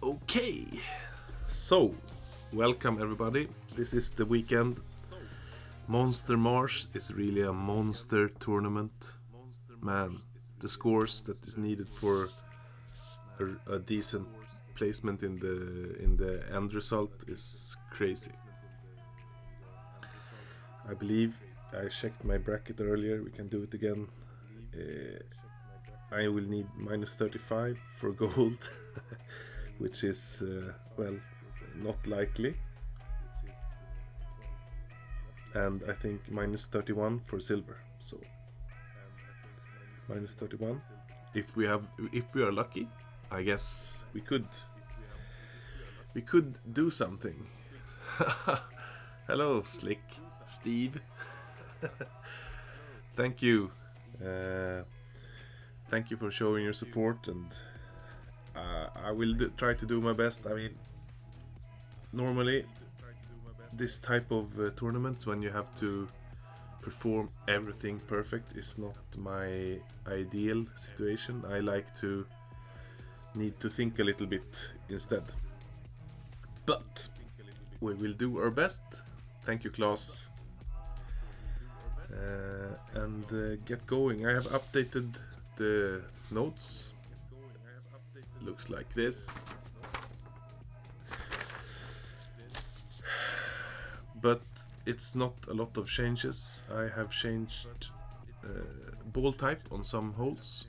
Okay, so welcome everybody. This is the weekend. Monster Marsh is really a monster tournament. Man, the scores that is needed for a decent placement in the end result is crazy. I believe I checked my bracket earlier. We can do it again. I will need minus 35 for gold, which is, well, not likely. And I think minus 31 for silver. So minus 31. If we are lucky, I guess we could do something. Hello, Slick Steve. Thank you. Thank you for showing your support, and I will try to do my best. I mean, normally this type of tournaments, when you have to perform everything perfect, is not my ideal situation. I like to need to think a little bit instead. But we will do our best. Thank you, Klaus. And get going. I have updated the notes. Looks like this. But it's not a lot of changes. I have changed ball type on some holes.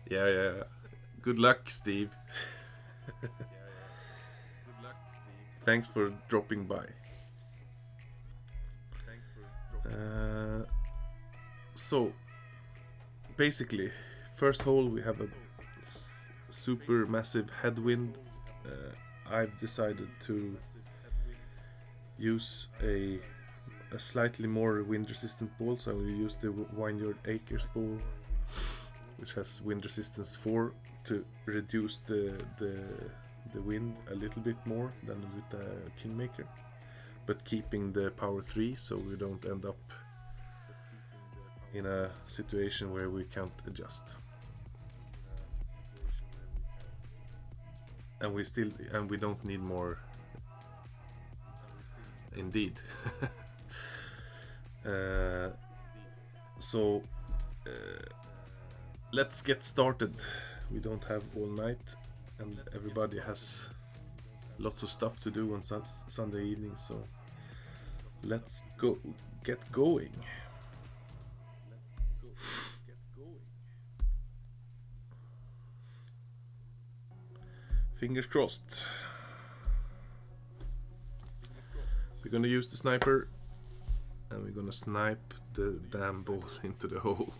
Yeah. Good luck, Steve. Thanks for dropping by. So, basically, first hole we have a super massive headwind. I've decided to use a slightly more wind resistant ball, so I will use the Vineyard Acres ball, which has wind resistance 4, to reduce the wind a little bit more than with the Kingmaker, but keeping the power 3 so we don't end up in a situation where we can't adjust. And we don't need more. Indeed. So let's get started. We don't have all night, and everybody has lots of stuff to do on Sunday evening, so let's get going. Fingers crossed. We're gonna use the sniper, and we're gonna snipe the damn ball into the hole.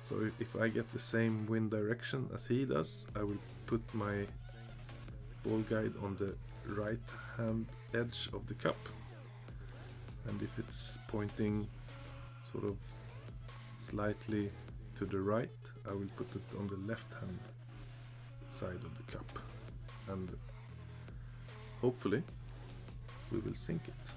So if I get the same wind direction as he does, I will put my ball guide on the right hand edge of the cup, and if it's pointing sort of slightly to the right, I will put it on the left hand side of the cup, and hopefully we will sink it.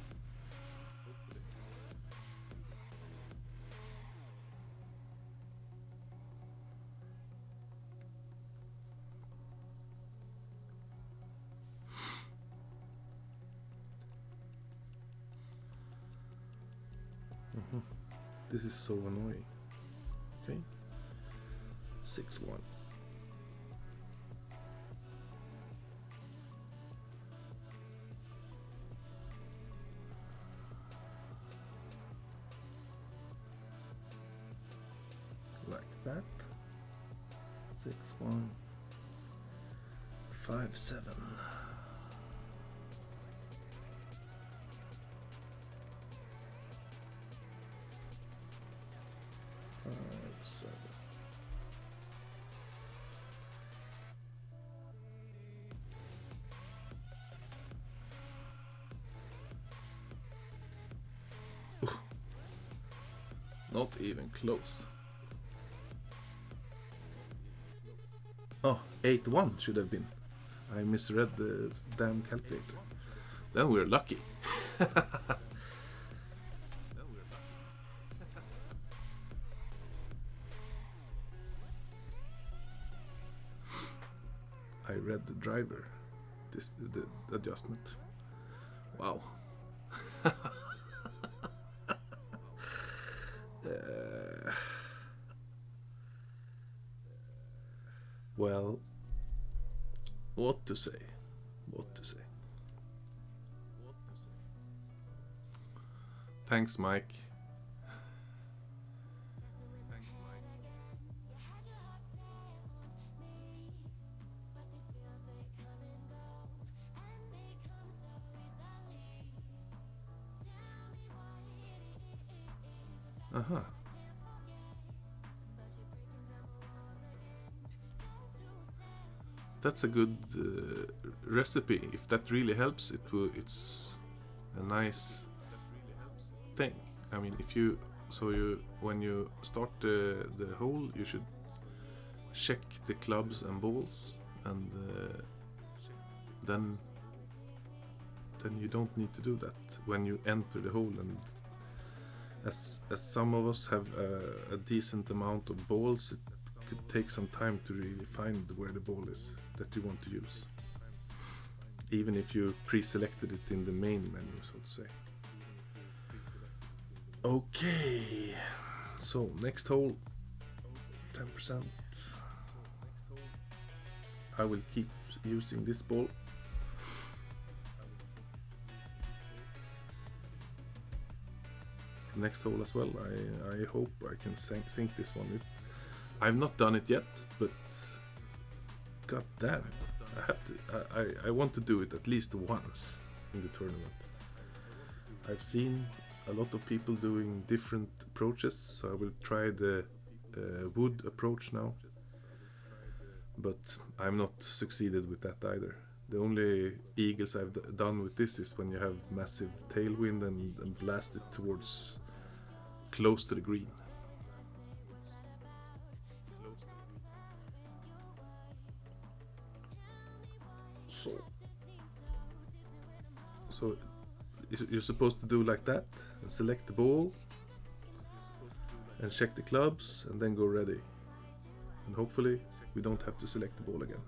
This is so annoying. Okay. 6-1. Like that. 6-1. 5-7. 5-7. Not even close. Oh, 8-1 should have been. I misread the damn calculator. Then we're lucky. I read the driver, the adjustment. Wow. Well, what to say? Thanks, Mike. Uh-huh. That's a good recipe. If that really helps, it's a nice thing. I mean, when you start the hole, you should check the clubs and balls, and then you don't need to do that when you enter the hole. And as some of us have a decent amount of balls, it could take some time to really find where the ball is that you want to use, even if you pre-selected it in the main menu, so to say. Okay, so next hole, 10%. I will keep using this ball. Next hole as well. I hope I can sink this one. I've not done it yet, but god damn, I have to. I want to do it at least once in the tournament. I've seen a lot of people doing different approaches, so I will try the wood approach now. But I'm not succeeded with that either. The only eagles I've done with this is when you have massive tailwind and blast it towards close to the green. So you're supposed to do like that and select the ball and check the clubs and then go ready. And hopefully we don't have to select the ball again.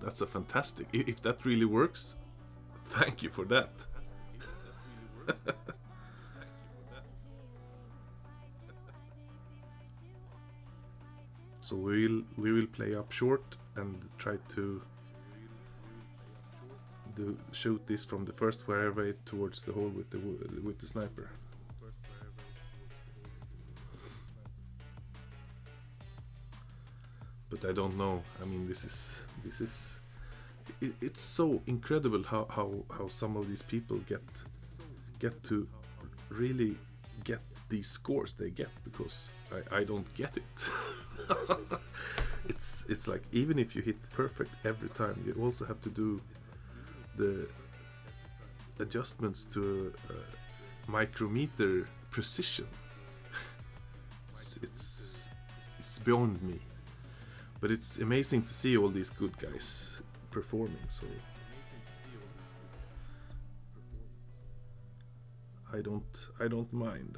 That's a fantastic. If that really works, thank you for that. So we will play up short and try to shoot this from the first fairway towards the hole with the sniper. But I don't know. I mean, it's so incredible how some of these people get to really get these scores they get, because I don't get it. It's like, even if you hit perfect every time, you also have to do the adjustments to micrometer precision. It's beyond me. But it's amazing to see all these good guys performing, so I don't mind.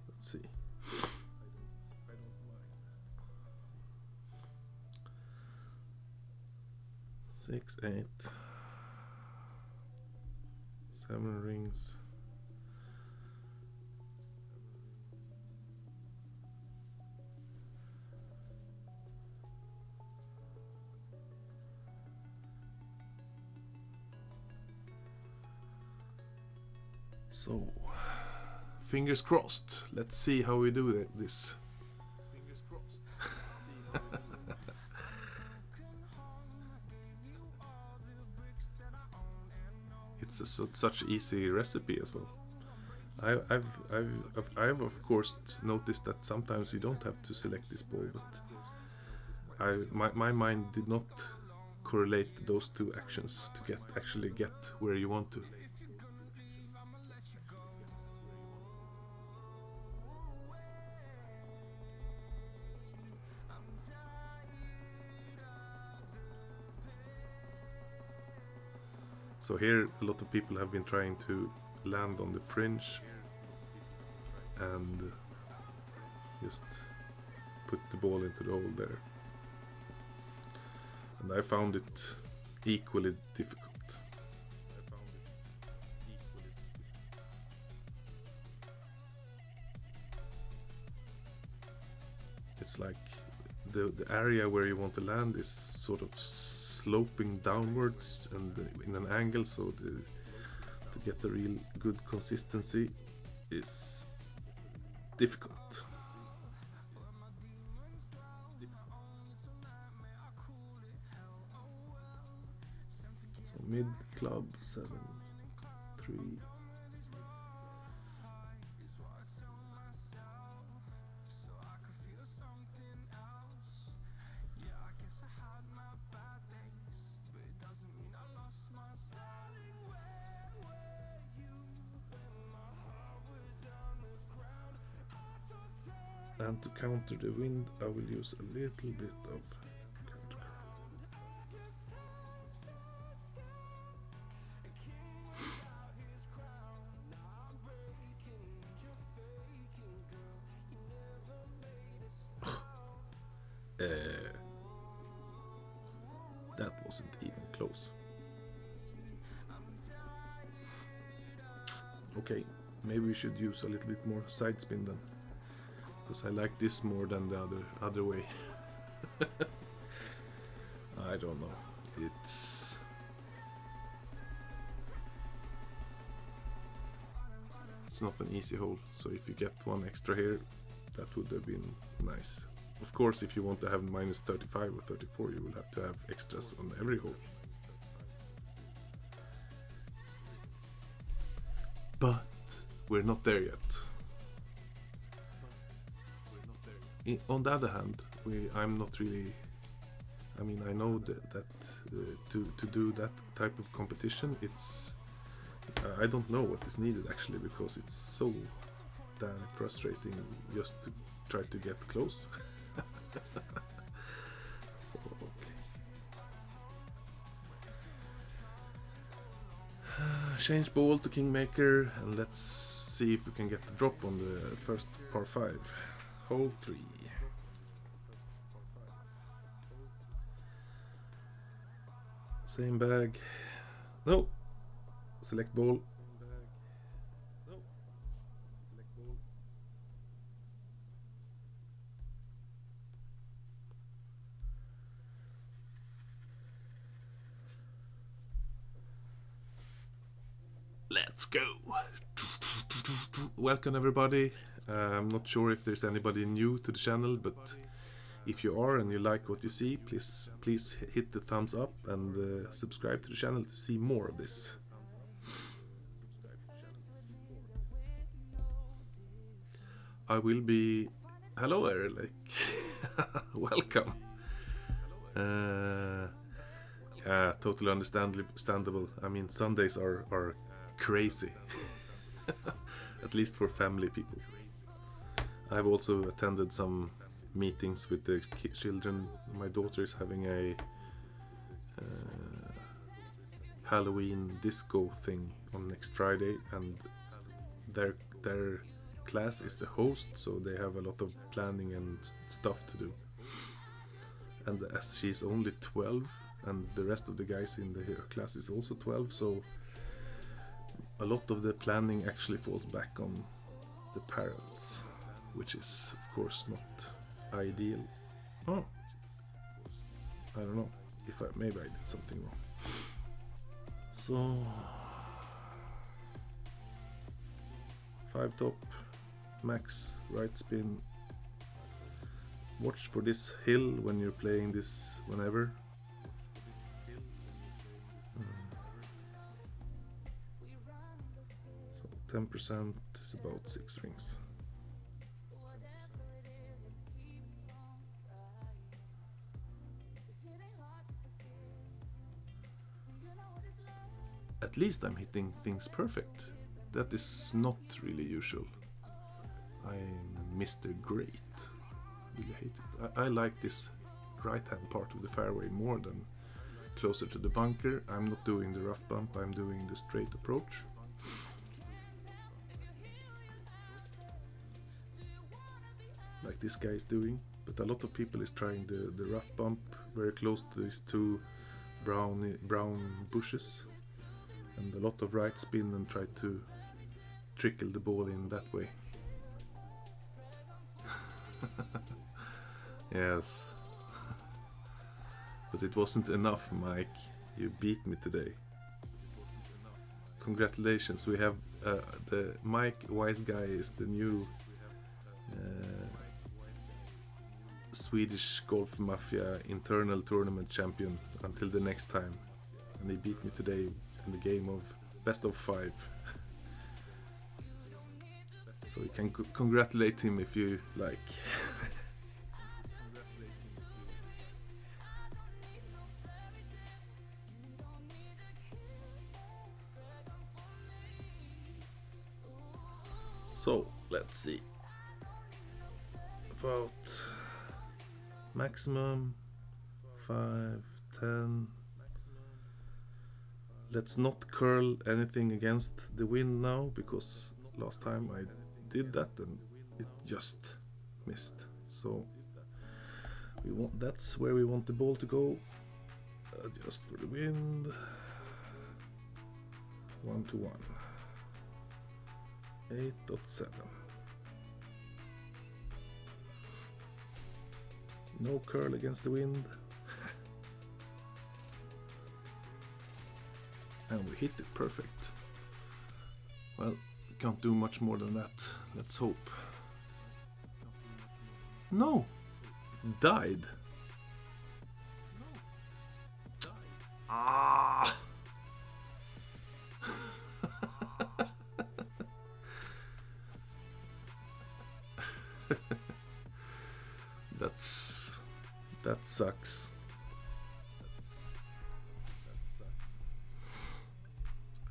Let's see. Six, 8, 7 rings. So, fingers crossed. Let's see how we do this. Fingers crossed. It's such easy recipe as well. I've of course noticed that sometimes you don't have to select this ball, but my mind did not correlate those two actions to actually get where you want to. So here a lot of people have been trying to land on the fringe and just put the ball into the hole there. And I found it equally difficult. It's like the area where you want to land is sort of sloping downwards and in an angle, so to get the real good consistency is difficult. So mid club 7-3. And to counter the wind, I will use a little bit of counter. That wasn't even close. Okay, maybe we should use a little bit more side spin then, because I like this more than the other way. I don't know. It's not an easy hole, so if you get one extra here, that would have been nice. Of course, if you want to have minus 35 or 34, you will have to have extras on every hole. But we're not there yet. On the other hand, I'm not really. I mean, I know that to do that type of competition, it's. I don't know what is needed actually, because it's so damn frustrating just to try to get close. So okay. Change ball to Kingmaker, and let's see if we can get the drop on the first par 5. Hole 3. Same bag. No. Select ball. Let's go. Welcome everybody. I'm not sure if there's anybody new to the channel, but if you are and you like what you see, please hit the thumbs up and subscribe to the channel to see more of this. I will be. Hello, Erlich. Welcome. Yeah, totally understandable. I mean, Sundays are crazy. At least for family people. I've also attended some meetings with the children. My daughter is having a Halloween disco thing on next Friday, and their class is the host, so they have a lot of planning and stuff to do. And as she's only 12 and the rest of the guys in the class is also 12, so a lot of the planning actually falls back on the parents, which is of course not ideal. Oh, I don't know if maybe I did something wrong. So 5 top, max right spin. Watch for this hill when you're playing this whenever. So 10% is about 6 rings. at least I'm hitting things perfect. That is not really usual. I'm Mr. Great. Really hate it. I like this right hand part of the fairway more than closer to the bunker. I'm not doing the rough bump, I'm doing the straight approach. Like this guy is doing, but a lot of people is trying the rough bump very close to these two brown bushes, and a lot of right spin and try to trickle the ball in that way. Yes. But it wasn't enough, Mike. You beat me today. Congratulations, we have the Mike Wise Guy is the new Swedish Golf Mafia internal tournament champion until the next time. And he beat me today in the game of best of 5. So you can congratulate him if you like. So let's see. About maximum 5, 10. Let's not curl anything against the wind now, because last time I did that and it just missed. So that's where we want the ball to go. Adjust for the wind. 1 to 1. 8.7. No curl against the wind. And we hit it perfect. Well, can't do much more than that. Let's hope. No! It died. Ah! That sucks.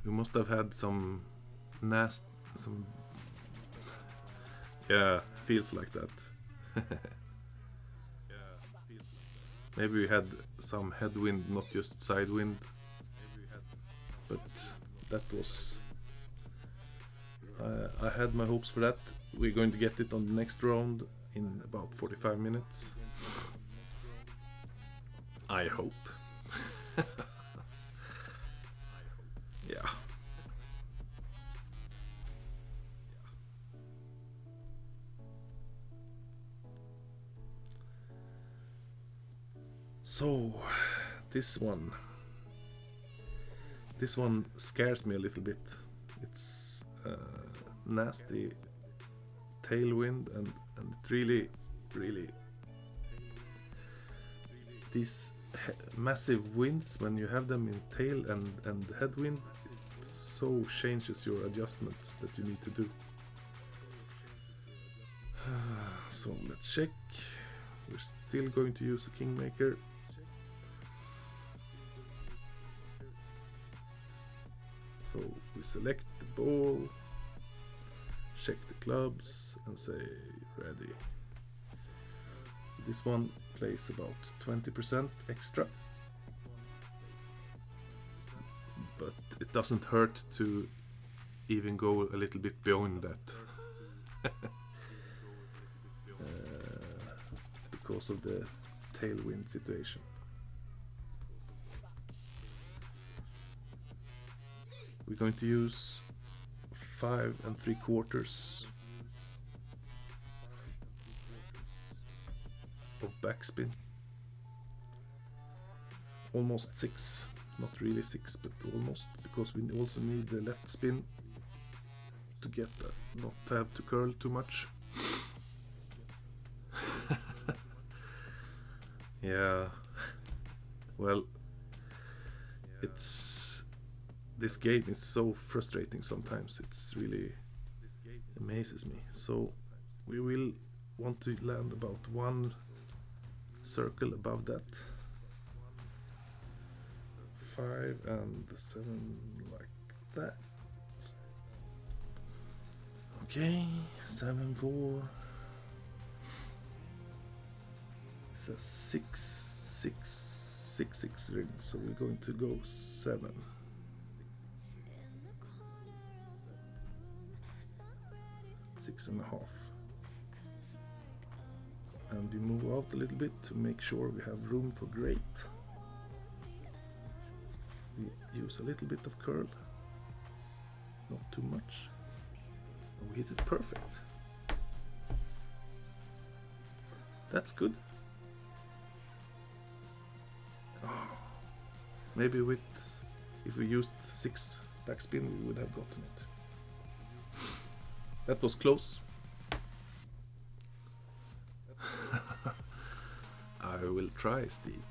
You must have had some yeah, feels like that. Maybe we had some headwind, not just side wind. But that was I had my hopes for that. We're going to get it on the next round in about 45 minutes. I hope. Yeah. So, this one scares me a little bit. It's nasty tailwind and it really these massive winds, when you have them in tail and headwind, it so changes your adjustments that you need to do. So let's check. We're still going to use a Kingmaker. So we select the ball, check the clubs and say ready. This one plays about 20% extra, but it doesn't hurt to even go a little bit beyond that. Because of the tailwind situation. We're going to use 5 3/4 of backspin. Almost 6, not really 6, but almost, because we also need the left spin to get that, not to have to curl too much. Yeah, well, this game is so frustrating sometimes. It's really amazes me. So we will want to land about 1 circle above that 5 and the 7 like that. Okay, 7-4. It's a 6-6-6-6 rig, so we're going to go 7. Six and a half. And we move out a little bit to make sure we have room for great. We use a little bit of curl, not too much. And we hit it perfect. That's good. Oh, maybe if we used 6 backspin, we would have gotten it. That was close. I will try, Steve.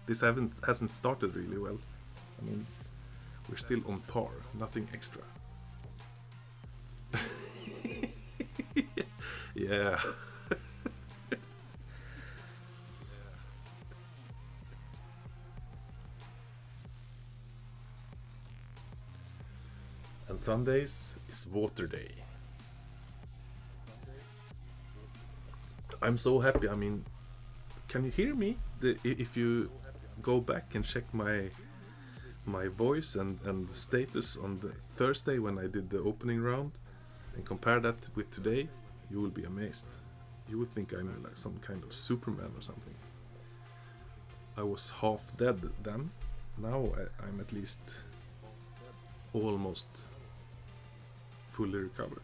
This hasn't started really well. I mean, we're still on par, nothing extra. Yeah. And Sundays is water day. I'm so happy. I mean, can you hear me? If you go back and check my voice and the status on the Thursday when I did the opening round and compare that with today, you will be amazed. You would think I'm like some kind of Superman or something. I was half dead then. Now I'm at least almost fully recovered.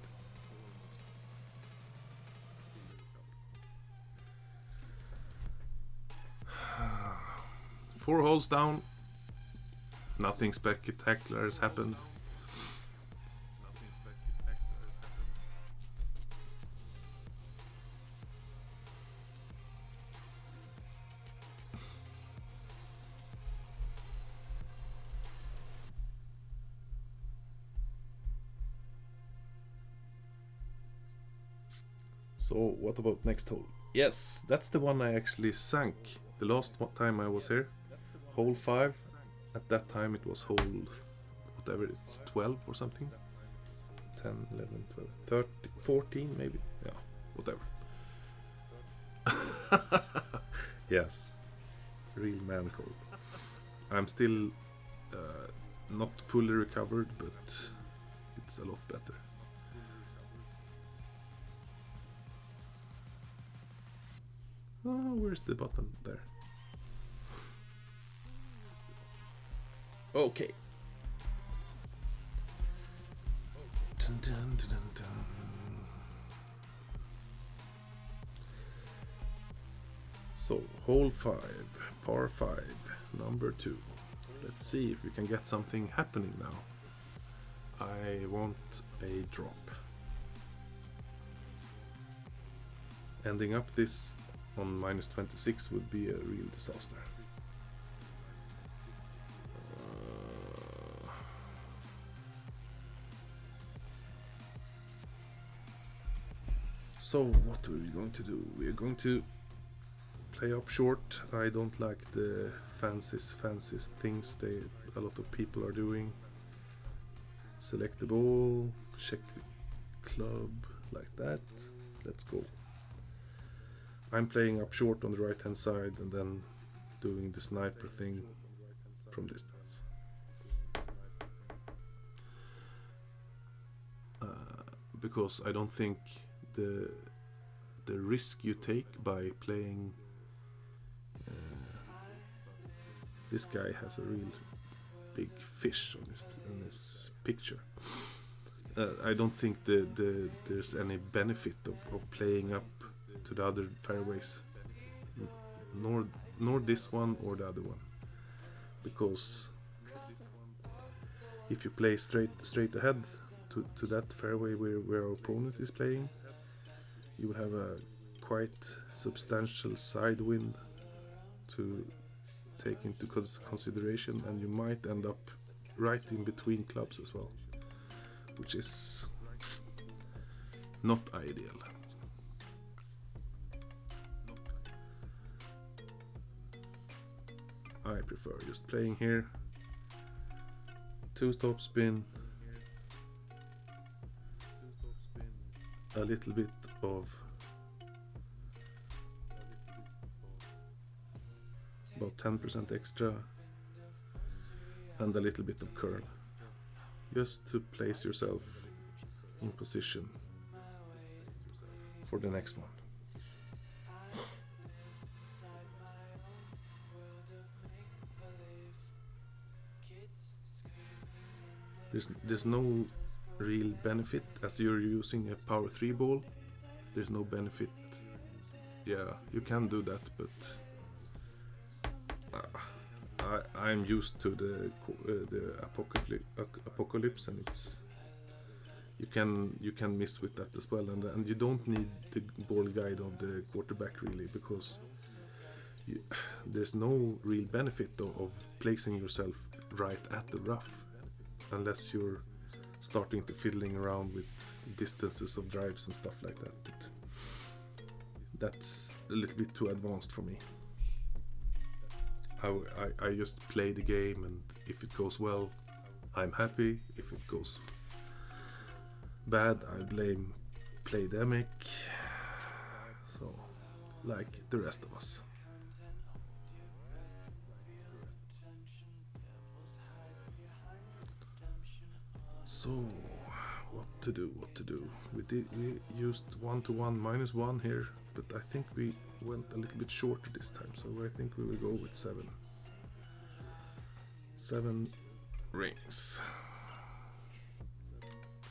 Four holes down, nothing spectacular has happened. So what about next hole? Yes, that's the one I actually sank the last time I was here. Hole 5. At that time it was hole whatever it's 12 or something. 10, 11, 12, 13, 14 maybe. Yeah, whatever. Yes, real man cold. I'm still not fully recovered, but it's a lot better. Oh, where's the button? There. Okay. Dun, dun, dun, dun, dun. So, hole 5, par 5, number 2. Let's see if we can get something happening now. I want a drop. Ending up this on minus 26 would be a real disaster. So what are we going to do? We are going to play up short. I don't like the fanciest things a lot of people are doing. Select the ball, check the club like that. Let's go. I'm playing up short on the right hand side and then doing the sniper thing from distance. Because I don't think the risk you take by playing this guy has a real big fish on his picture. I don't think there's any benefit of playing up to the other fairways, nor this one or the other one, because if you play straight ahead to that fairway where our opponent is playing, you will have a quite substantial side wind to take into consideration, and you might end up right in between clubs as well, which is not ideal. I prefer just playing here. 2 top spin, a little bit of about 10% extra, and a little bit of curl, just to place yourself in position for the next one. There's no real benefit as you're using a power 3 ball. There's no benefit. Yeah, you can do that, but I'm used to the apocalypse, and it's you can miss with that as well, and you don't need the ball guide of the quarterback really, because there's no real benefit of placing yourself right at the rough, unless you're starting to fiddling around with distances of drives and stuff like that. That's a little bit too advanced for me. I just play the game, and if it goes well, I'm happy. If it goes bad, I blame Playdemic. So, like the rest of us. So, what to do? We used 1-1 -1 here, but I think we went a little bit shorter this time, so I think we will go with 7. 7 rings.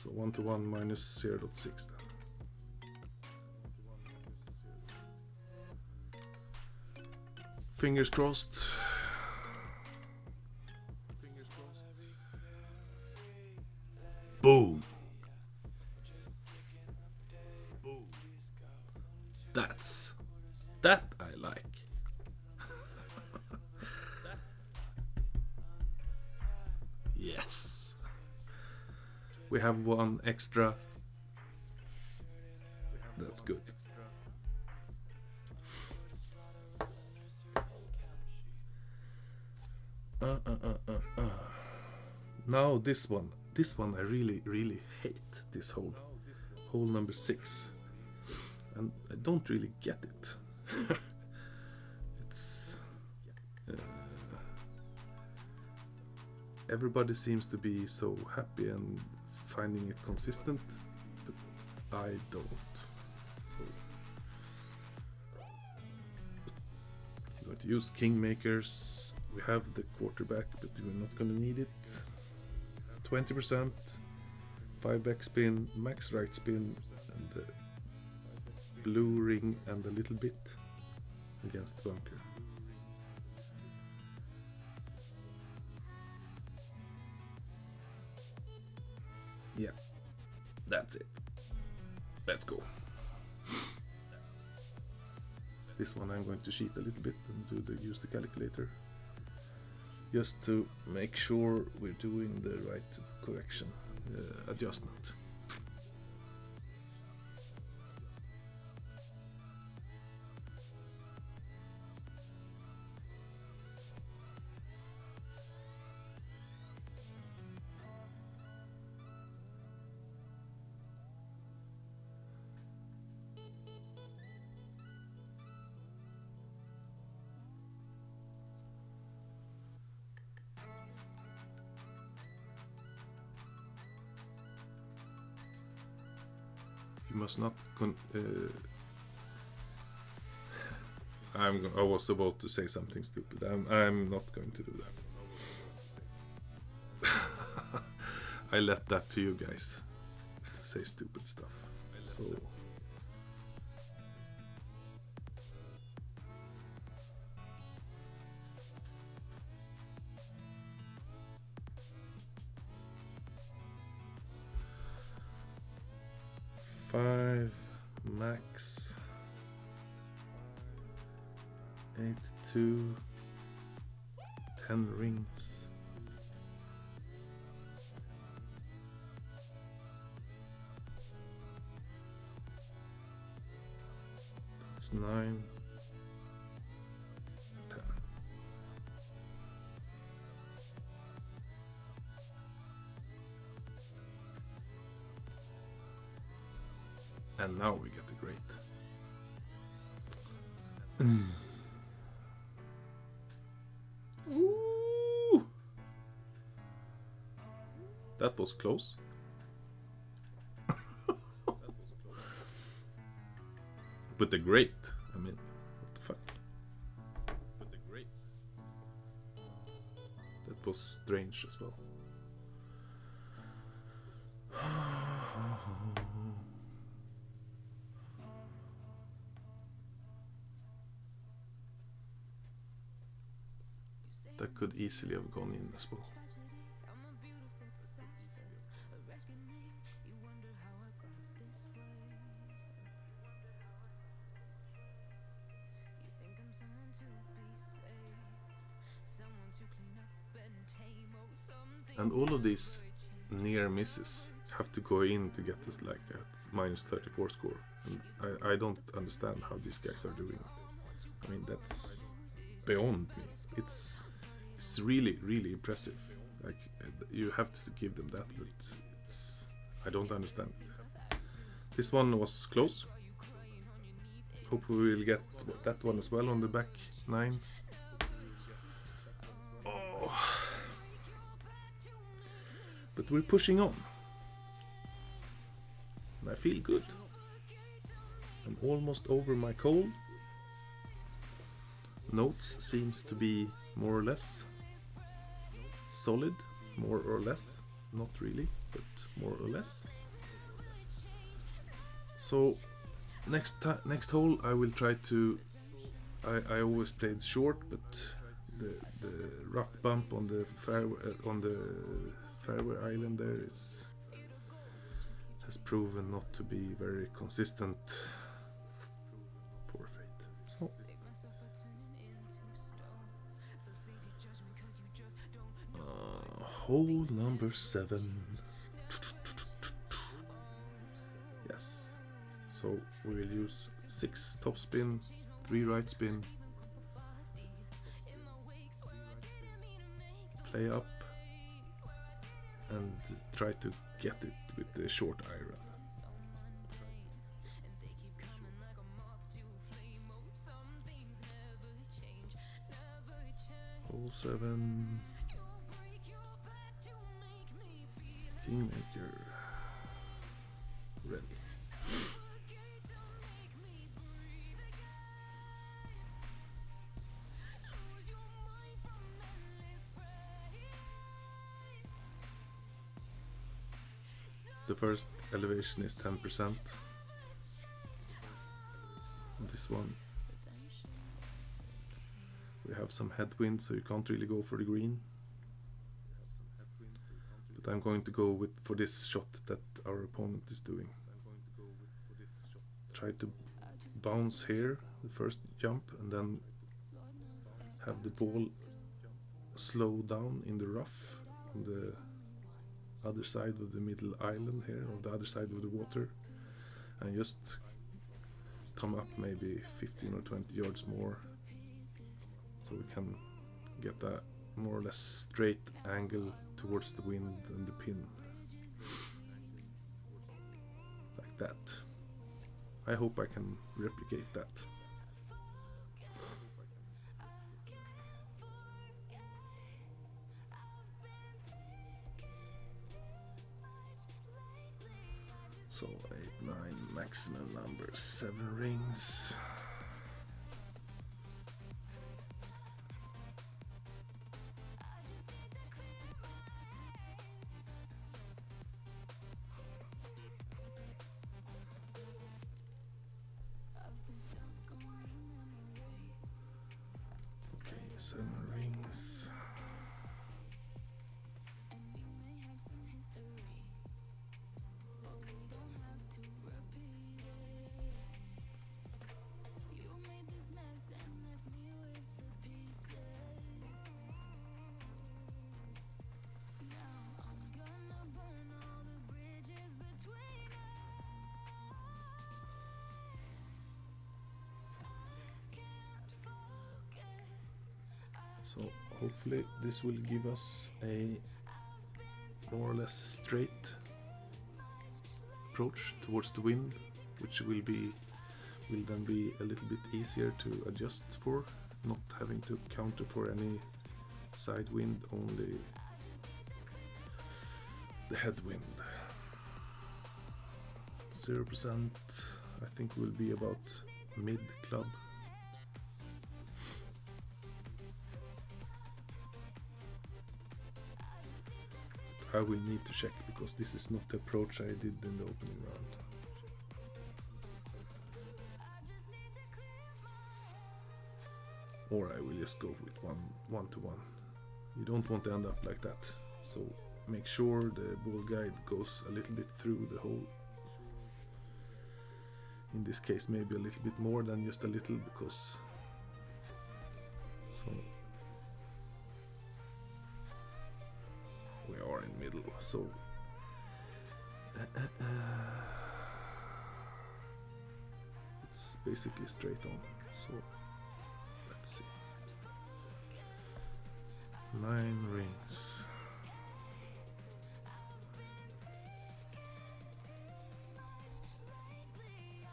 So 1-1 minus 0.6 then. Fingers crossed. Boom. That I like. Yes. We have 1 extra. That's good. Now this one I really hate, this hole number 6, and I don't really get it. It's everybody seems to be so happy and finding it consistent, but I don't. So I'm going to use kingmakers. We have the quarterback, but we're not going to need it. 20%, 5 back spin, max right spin, and the blue ring and a little bit against the bunker. Yeah, that's it. Let's go. This one I'm going to cheat a little bit and use the calculator, just to make sure we're doing the right correction adjustment. You must not I was about to say something stupid. I'm not going to do that. I let that to you guys to say stupid stuff. So five max 8 2 10 rings. That's 9 10. And now we get the great. Ooh. That was close. But the great, I mean, what the fuck? But the great. That was strange as well. That could easily have gone in as well. And all of these near misses have to go in to get us like a minus 34 score. And I don't understand how these guys are doing it. I mean, that's beyond me. It's really, really impressive. Like, you have to give them that, but it's, I don't understand it. This one was close. Hope we will get that one as well on the back 9. Oh. But we're pushing on. And I feel good. I'm almost over my cold. Notes seems to be more or less solid, more or less. Not really, but more or less. So next hole I will try to. I always played short, but the rough bump on the fairway island there has proven not to be very consistent. Poor fate. So. Hole number 7. Yes. So we will use 6 top spin, 3 right spin, play up, and try to get it with the short iron. Hole 7. Kingmaker. Ready. The first elevation is 10%. This one we have some headwind, so you can't really go for the green. But I'm going to go for this shot that our opponent is doing. Try to bounce here, the first jump, and then have the ball slow down in the rough on the other side of the middle island here, or the other side of the water, and just come up maybe 15 or 20 yards more, so we can get a more or less straight angle towards the wind and the pin, like that. I hope I can replicate that. So 8, 9, maximum number 7 rings. Okay, 7 rings. So hopefully this will give us a more or less straight approach towards the wind. which will then be a little bit easier to adjust for, not having to counter for any side wind, only the headwind. 0% I think will be about mid club. I will need to check because this is not the approach I did in the opening round. Or I will just go with one to one. You don't want to end up like that. So make sure the ball guide goes a little bit through the hole. In this case maybe a little bit more than just a little, because so we are in middle, so it's basically straight on. So let's see, 9 rings.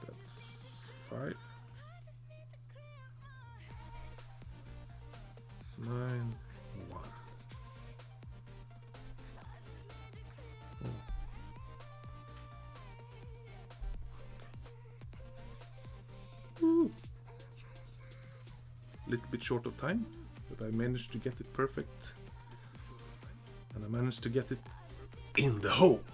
That's 5, 9, 1. Little bit short of time, but I managed to get it perfect, and I managed to get it in the hole.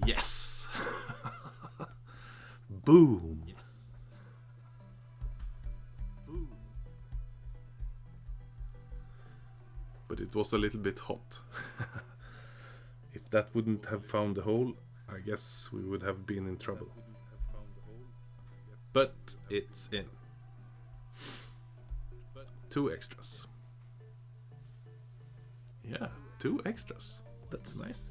Yes. Boom. Yes. Boom. But it was a little bit hot. If that wouldn't have found the hole, I guess we would have been in trouble. But it's in. 2 extras. Yeah, 2 extras. That's nice.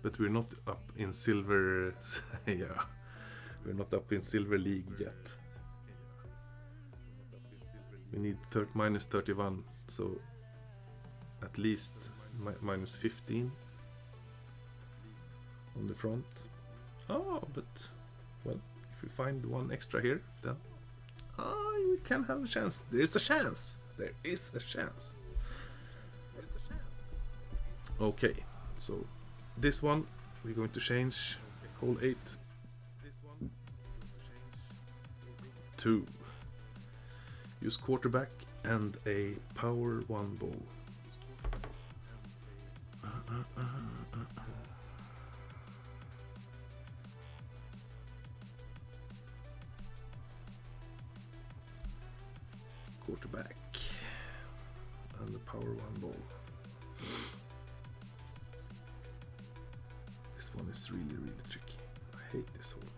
But we're not up in silver. Yeah, we're not up in silver league yet. We need minus 31, so at least minus 15 on the front. Oh, but well, if we find 1 extra here, then you can have a chance. There is a chance. There is a chance. Okay, so this one we're going to change hole 8 to use quarterback and a power 1 ball. Quarterback and the power 1 ball. This one is really tricky. I hate this hole.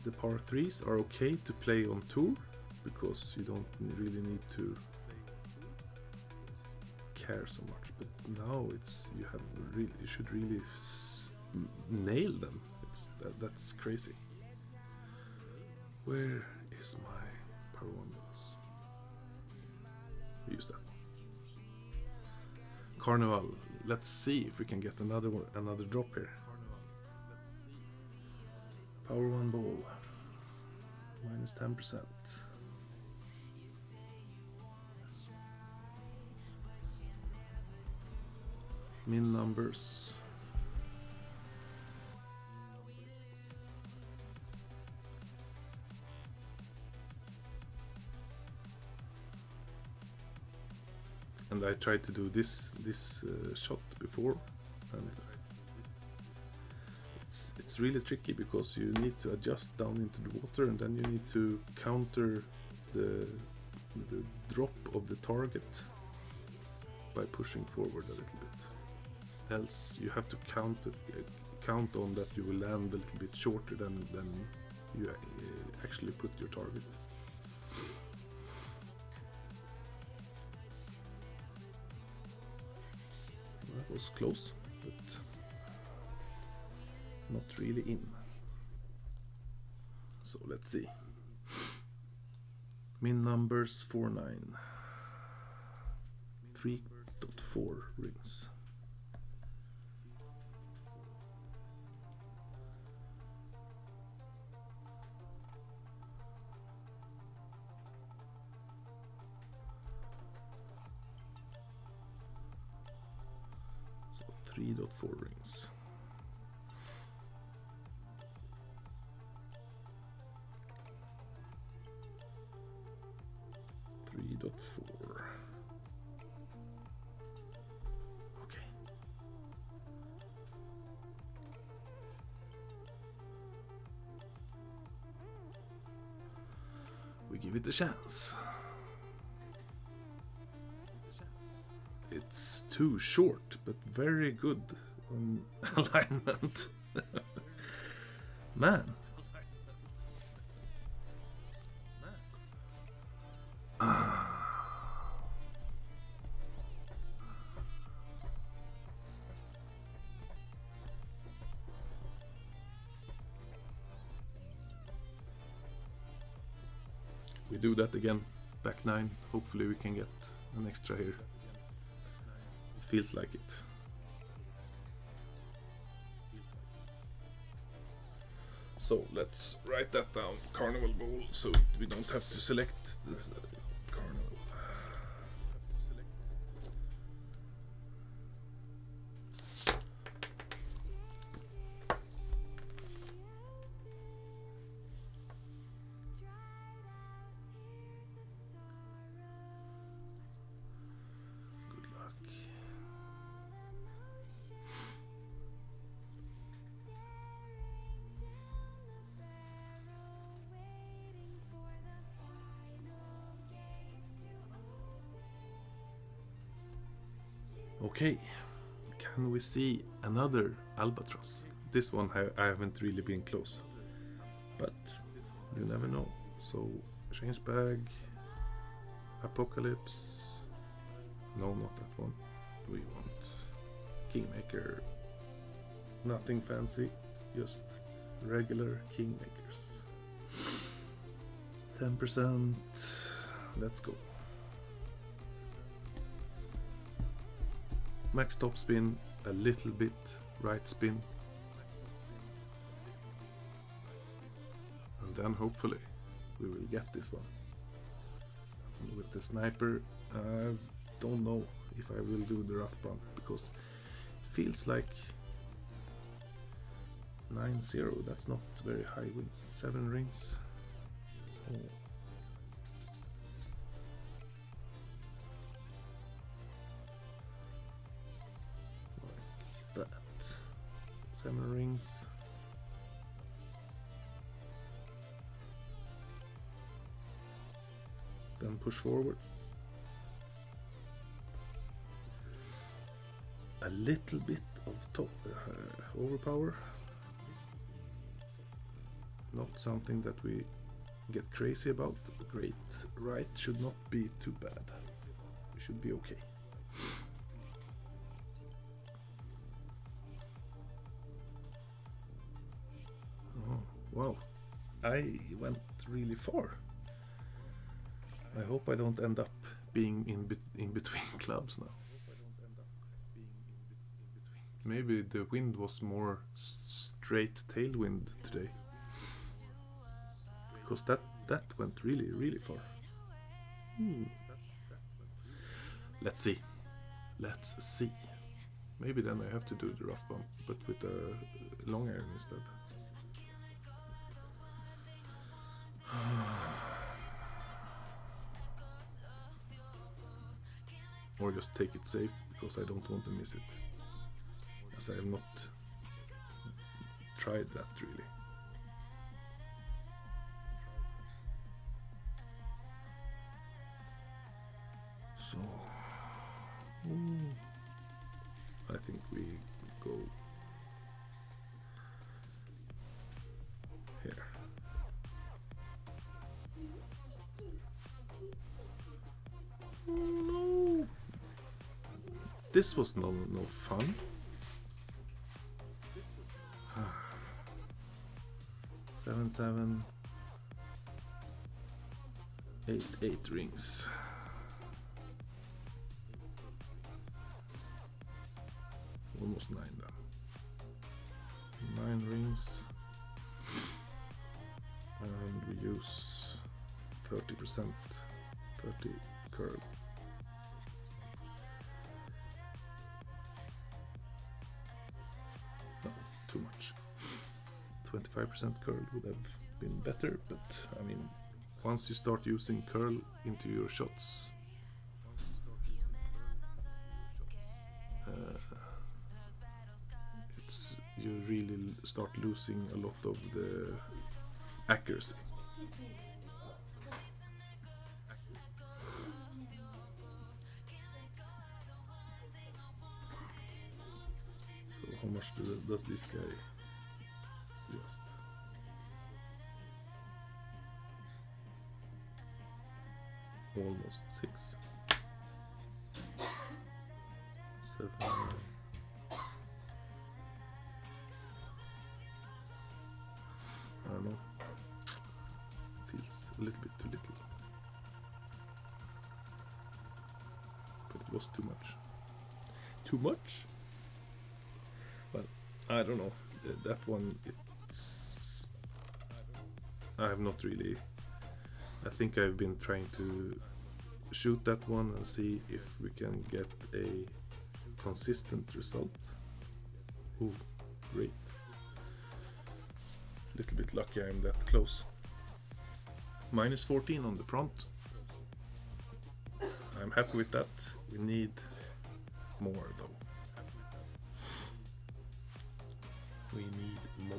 The par 3s are okay to play on tour because you don't really need to care so much. But now you should really nail them. That's crazy. Where is my power 1 balls? Use that. Carnival. Let's see if we can get another drop here. Power 1 ball. Minus 10%. Min numbers. And I tried to do this shot before, and it's really tricky because you need to adjust down into the water, and then you need to counter the drop of the target by pushing forward a little bit. Else you have to count on that you will land a little bit shorter than you actually put your target. That was close, but not really in. So let's see. Min numbers 49. 3.4 rings. So 3.4 rings. 3.4. Okay. We give it a chance. It's too short, but very good on alignment. Man. We do that again, back 9. Hopefully we can get an extra here. It feels like it. So let's write that down, Carnival Bowl, so we don't have to select the Carnival. Okay, can we see another albatross? This one I haven't really been close, but you never know. So change bag, apocalypse, no, not that one. We want kingmaker, nothing fancy, just regular kingmakers. 10%, let's go. Max top spin, a little bit right spin, and then hopefully we will get this one. And with the sniper, I don't know if I will do the rough bump, because it feels like 9-0, that's not very high wins, 7 rings. So that 7 rings. Then push forward. A little bit of top overpower. Not something that we get crazy about. Great right should not be too bad. We should be okay. Wow, I went really far. I hope I don't end up being in between clubs now. Maybe the wind was more straight tailwind today, because that went really far. Let's see. Maybe then I have to do the rough bump, but with a long iron instead. Or just take it safe, because I don't want to miss it, as I have not tried that really. So I think we go here. No. This was no fun. 7-7, 8 rings. Almost 9 then. 9 rings. And we use 30%, 30 curl. No, too much. 25% curl would have been better, but I mean, once you start using curl into your shots, you really start losing a lot of the accuracy. So how much does this guy just? Almost 6. 7. I don't know. Feels a little bit too little. But it was too much. Too much? Well, I don't know. That one, it's... I have not really... I think I've been trying to shoot that one and see if we can get a consistent result. Ooh, great. Little bit lucky I'm that close. Minus 14 on the front. I'm happy with that. We need more though. We need more.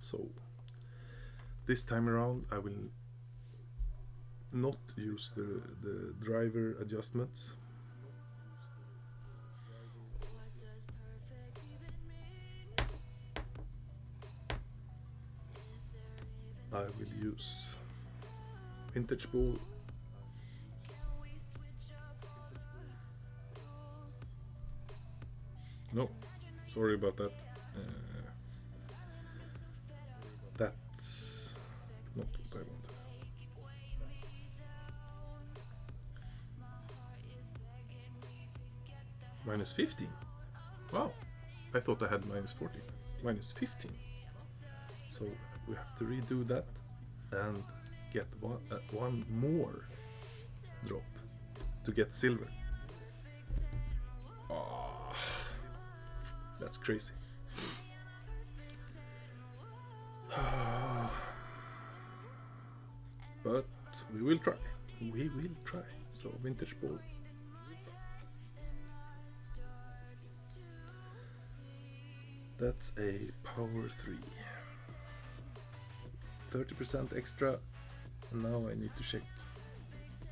So this time around I will not use the driver adjustments. I will use vintage ball. No, sorry about that. That's not what I wanted. Minus 15. Wow, I thought I had minus 40. Minus 15. So we have to redo that and get one more drop to get silver. Oh, that's crazy. But we will try. We will try. So vintage ball. That's a power 3. 30% extra. And now I need to check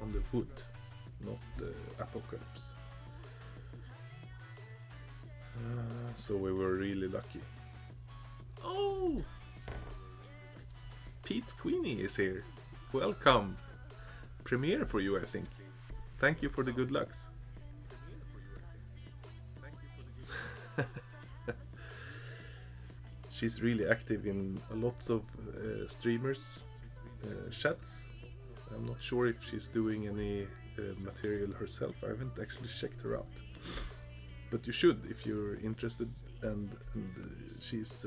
on the wood, not the apocalypse. So we were really lucky. Oh! Pete's Queenie is here. Welcome. Premiere for you, I think. Thank you for the good lucks. She's really active in lots of streamers' chats. I'm not sure if she's doing any material herself. I haven't actually checked her out. But you should if you're interested, and she's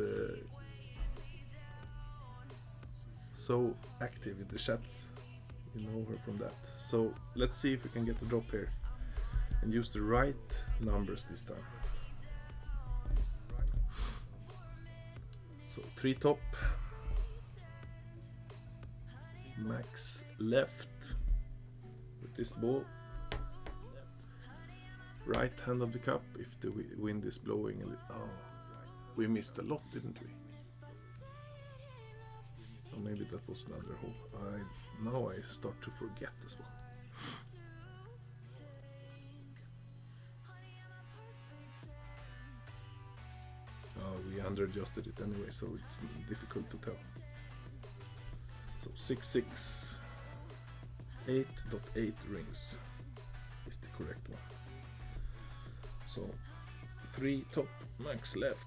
so active in the chats. You know her from that. So let's see if we can get a drop here and use the right numbers this time. So 3 top, max left with this ball, right hand of the cup if the wind is blowing a little. Oh, we missed a lot, didn't we? Or maybe that was another hole. Now I start to forget this one. Oh, we under-adjusted it anyway, so it's difficult to tell. So 6, 8.8 rings is the correct one. So 3 top max left.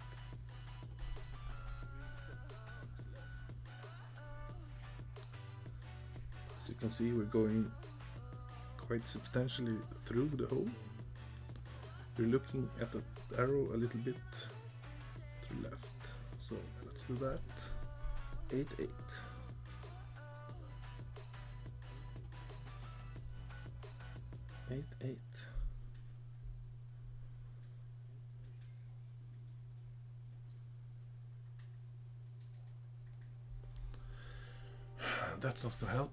As you can see, we're going quite substantially through the hole. We're looking at the arrow a little bit to the left. So let's do that. 8, 8. That's not gonna help.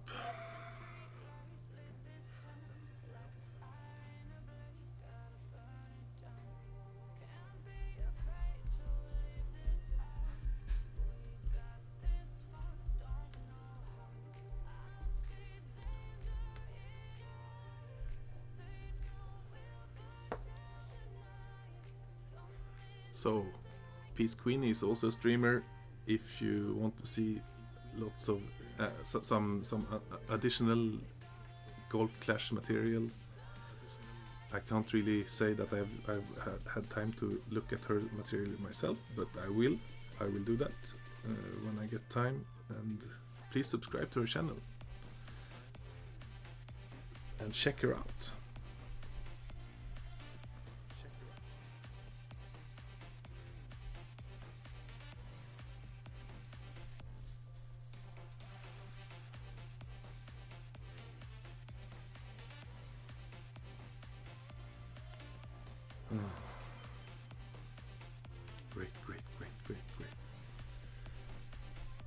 So, Peace Queen is also a streamer. If you want to see lots of some additional GolfClash material, I can't really say that I've had time to look at her material myself, but I will do that when I get time. And please subscribe to her channel and check her out. Great.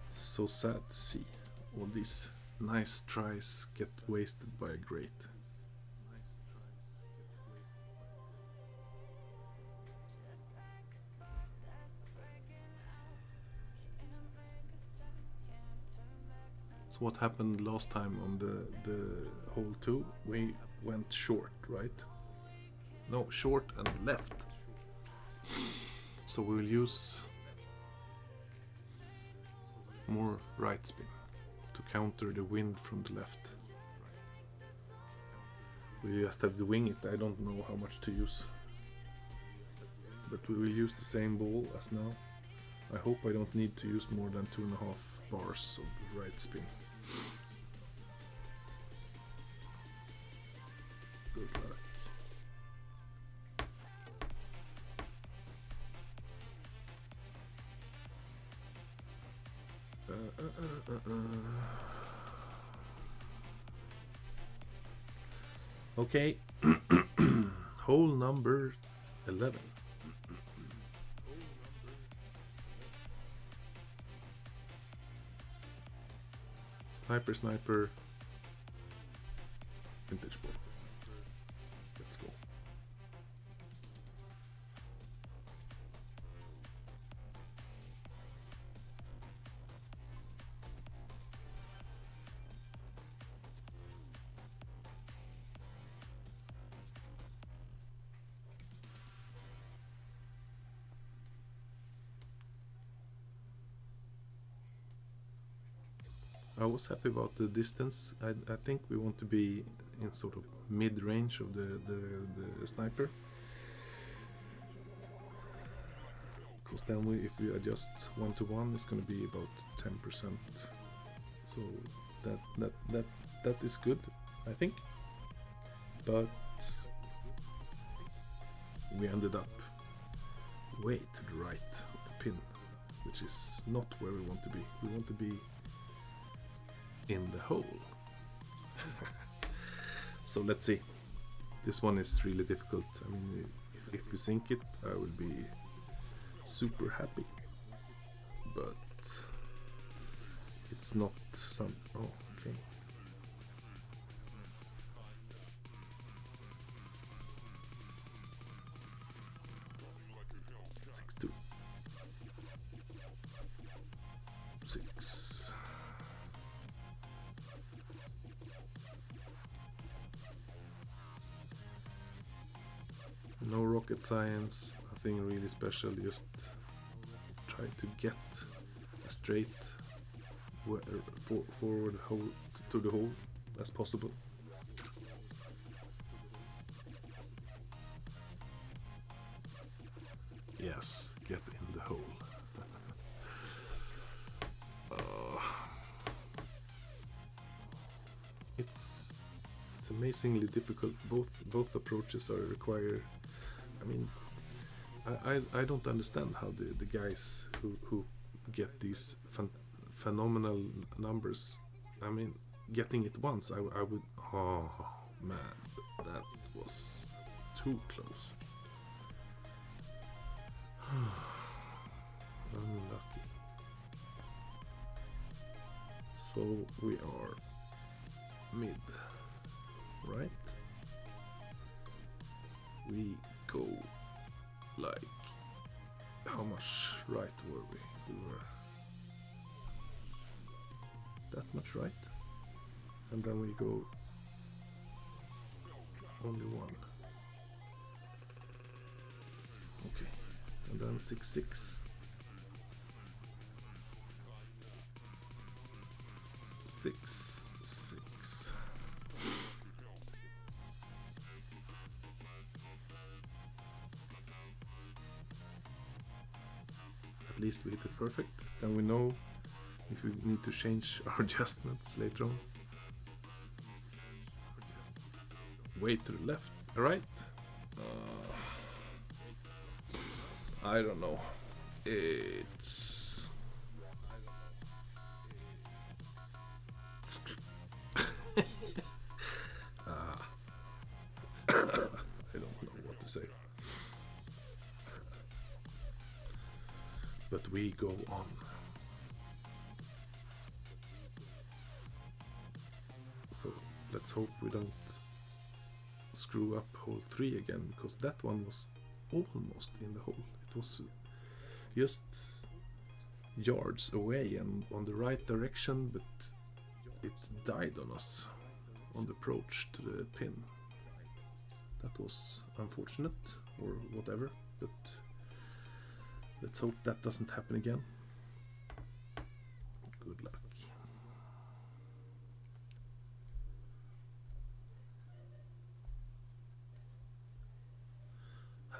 So sad to see all these nice tries get wasted by a great. So what happened last time on the hole 2? We went short, right? No, short and left. So we will use more right spin to counter the wind from the left. We just have to wing it. I don't know how much to use, but we will use the same ball as now. I hope I don't need to use more than 2.5 bars of right spin. Good luck. Okay, hole number 11. Sniper, vintage ball. Let's go. I was happy about the distance. I think we want to be in sort of mid-range of the sniper. Because then if we adjust 1-to-1, it's going to be about 10%. So that is good, I think. But we ended up way to the right of the pin, which is not where we want to be. We want to be in the hole. So let's see. This one is really difficult. I mean, if we sink it, I will be super happy. But it's not some. Oh, okay. Six. No rocket science, nothing really special, just try to get a straight forward hole to the hole as possible. Yes, get in the hole. It's amazingly difficult. Both approaches are require. I mean, I don't understand how the guys who get these phenomenal numbers. I mean, getting it once, I would. Oh man, that was too close. Unlucky. So we are mid, right? We go like, how much right were we? We were that much right, and then we go only one. Okay, and then 6-6. 6-6. At least we hit it perfect. Then we know if we need to change our adjustments later on. Way to the left, right? I don't know. It's I don't know what to say. But we go on. So let's hope we don't screw up hole 3 again, because that one was almost in the hole. It was just yards away and on the right direction, but it died on us on the approach to the pin. That was unfortunate, or whatever, but let's hope that doesn't happen again. Good luck.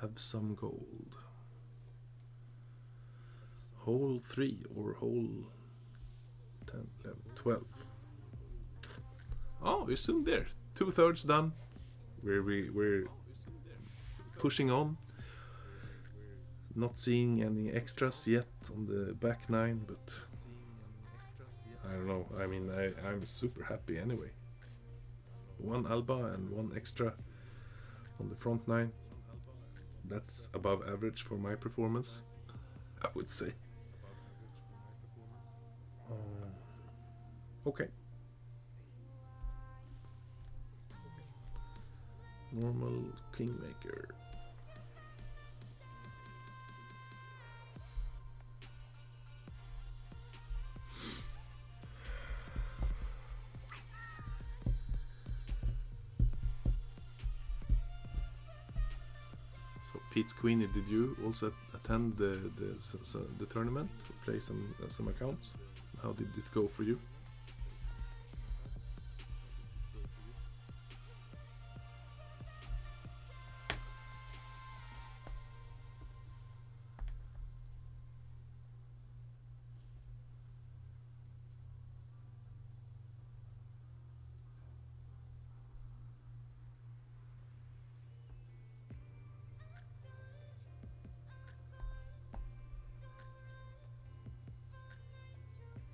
Have some gold. Hole 3 or hole 10, 11, 12. Oh, we're soon there. 2/3 done. We're pushing on. Not seeing any extras yet on the back 9, but I don't know. I mean, I'm super happy anyway. 1 Alba and 1 extra on the front 9. That's above average for my performance, I would say. Okay. Normal Kingmaker. So Pete's Queenie, did you also attend the tournament, play some accounts? How did it go for you?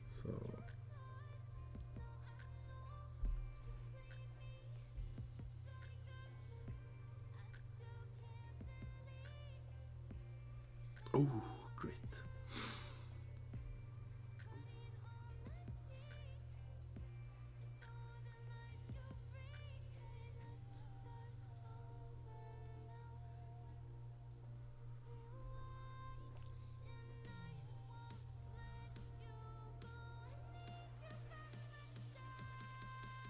So oh, great.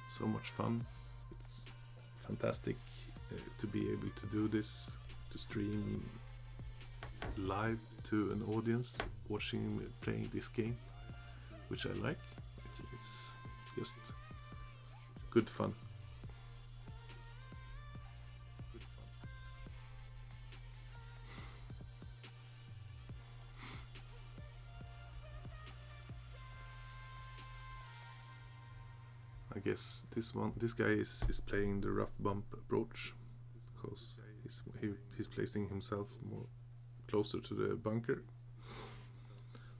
So much fun. It's fantastic to be able to do this, to stream live to an audience watching me playing this game, which I like. It's just good fun. I guess this guy is playing the rough bump approach because he's placing himself more closer to the bunker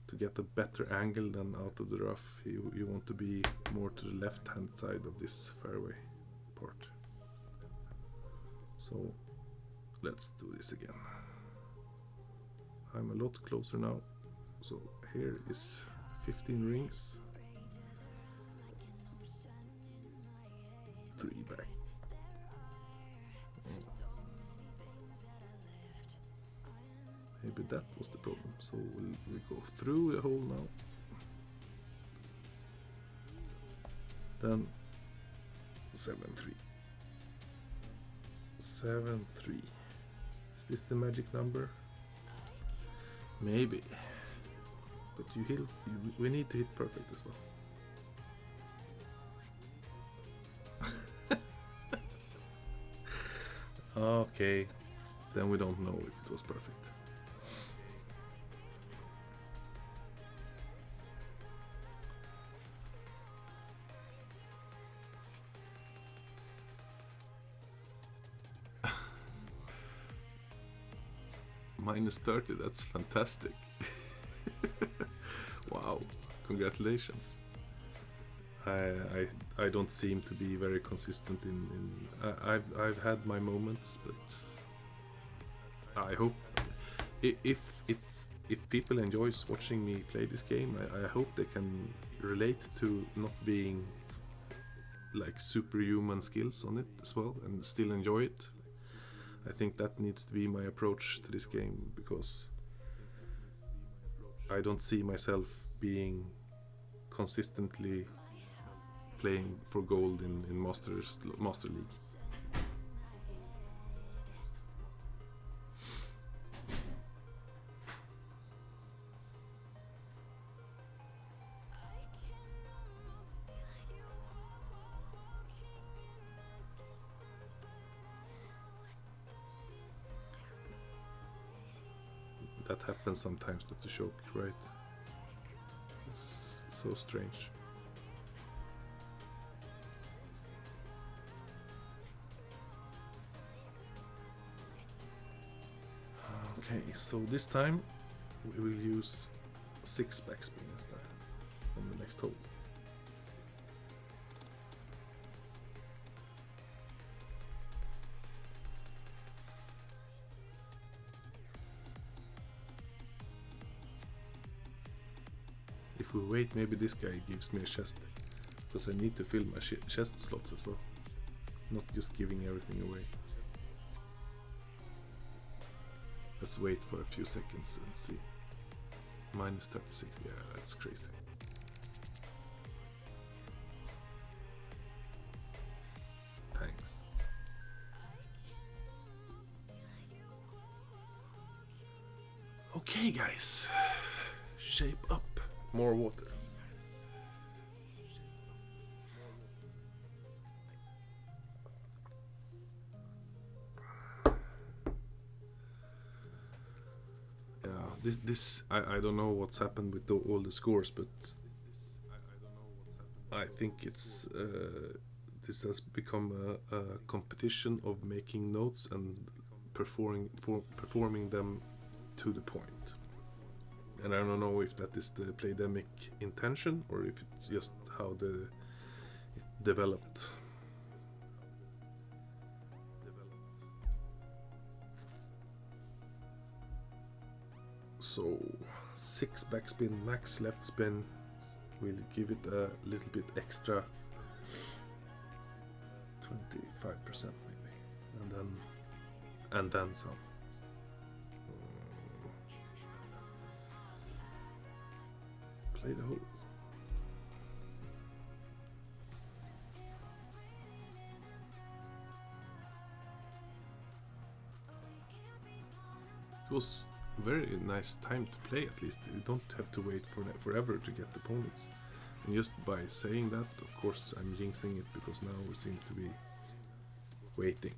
to get a better angle than out of the rough. You want to be more to the left hand side of this fairway part. So let's do this again. I'm a lot closer now. So here is 15 rings. 3 back. Maybe that was the problem. So we go through the hole now. Then 7-3. 7-3. Is this the magic number? Maybe. But we need to hit perfect as well. Okay, then we don't know if it was perfect. Minus 30, that's fantastic. Wow, congratulations. I don't seem to be very consistent I've had my moments, but I hope if people enjoys watching me play this game, I hope they can relate to not being like superhuman skills on it as well and still enjoy it. I think that needs to be my approach to this game, because I don't see myself being consistently playing for gold in Master League. That happens sometimes with the choke, right? It's so strange. Okay, so this time we will use 6 backspin instead on the next hole. If we wait, maybe this guy gives me a chest, because I need to fill my chest slots as well, not just giving everything away. Let's wait for a few seconds and see. Minus 36, yeah, that's crazy. Thanks. Okay guys, shape up. More water. This I don't know what's happened with all the scores, but I think it's this has become a competition of making notes and performing them to the point. And I don't know if that is the Playdemic intention or if it's just how it developed. So 6 backspin, max left spin. We'll give it a little bit extra, 25% maybe, and then some. Play the hole. It was a very nice time to play, at least. You don't have to wait forever to get the opponents. And just by saying that, of course, I'm jinxing it because now we seem to be waiting.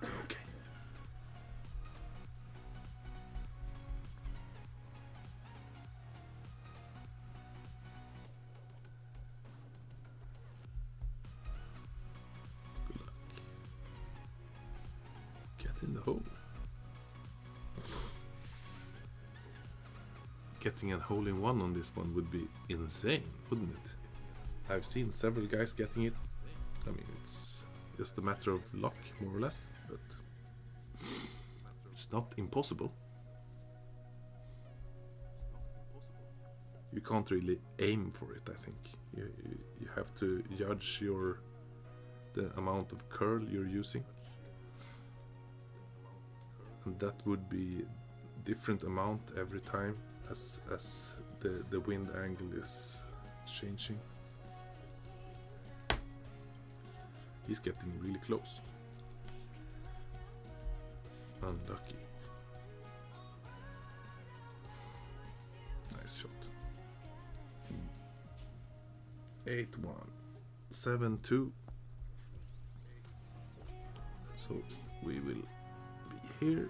Okay. Good luck. Get in the hole. Getting a hole-in-one on this one would be insane, wouldn't it? I've seen several guys getting it. I mean, it's just a matter of luck, more or less, but it's not impossible. You can't really aim for it, I think. You have to judge the amount of curl you're using. And that would be different amount every time as the wind angle is changing. He's getting really close. Unlucky. Nice shot. 8-1. 7-2. So we will be here.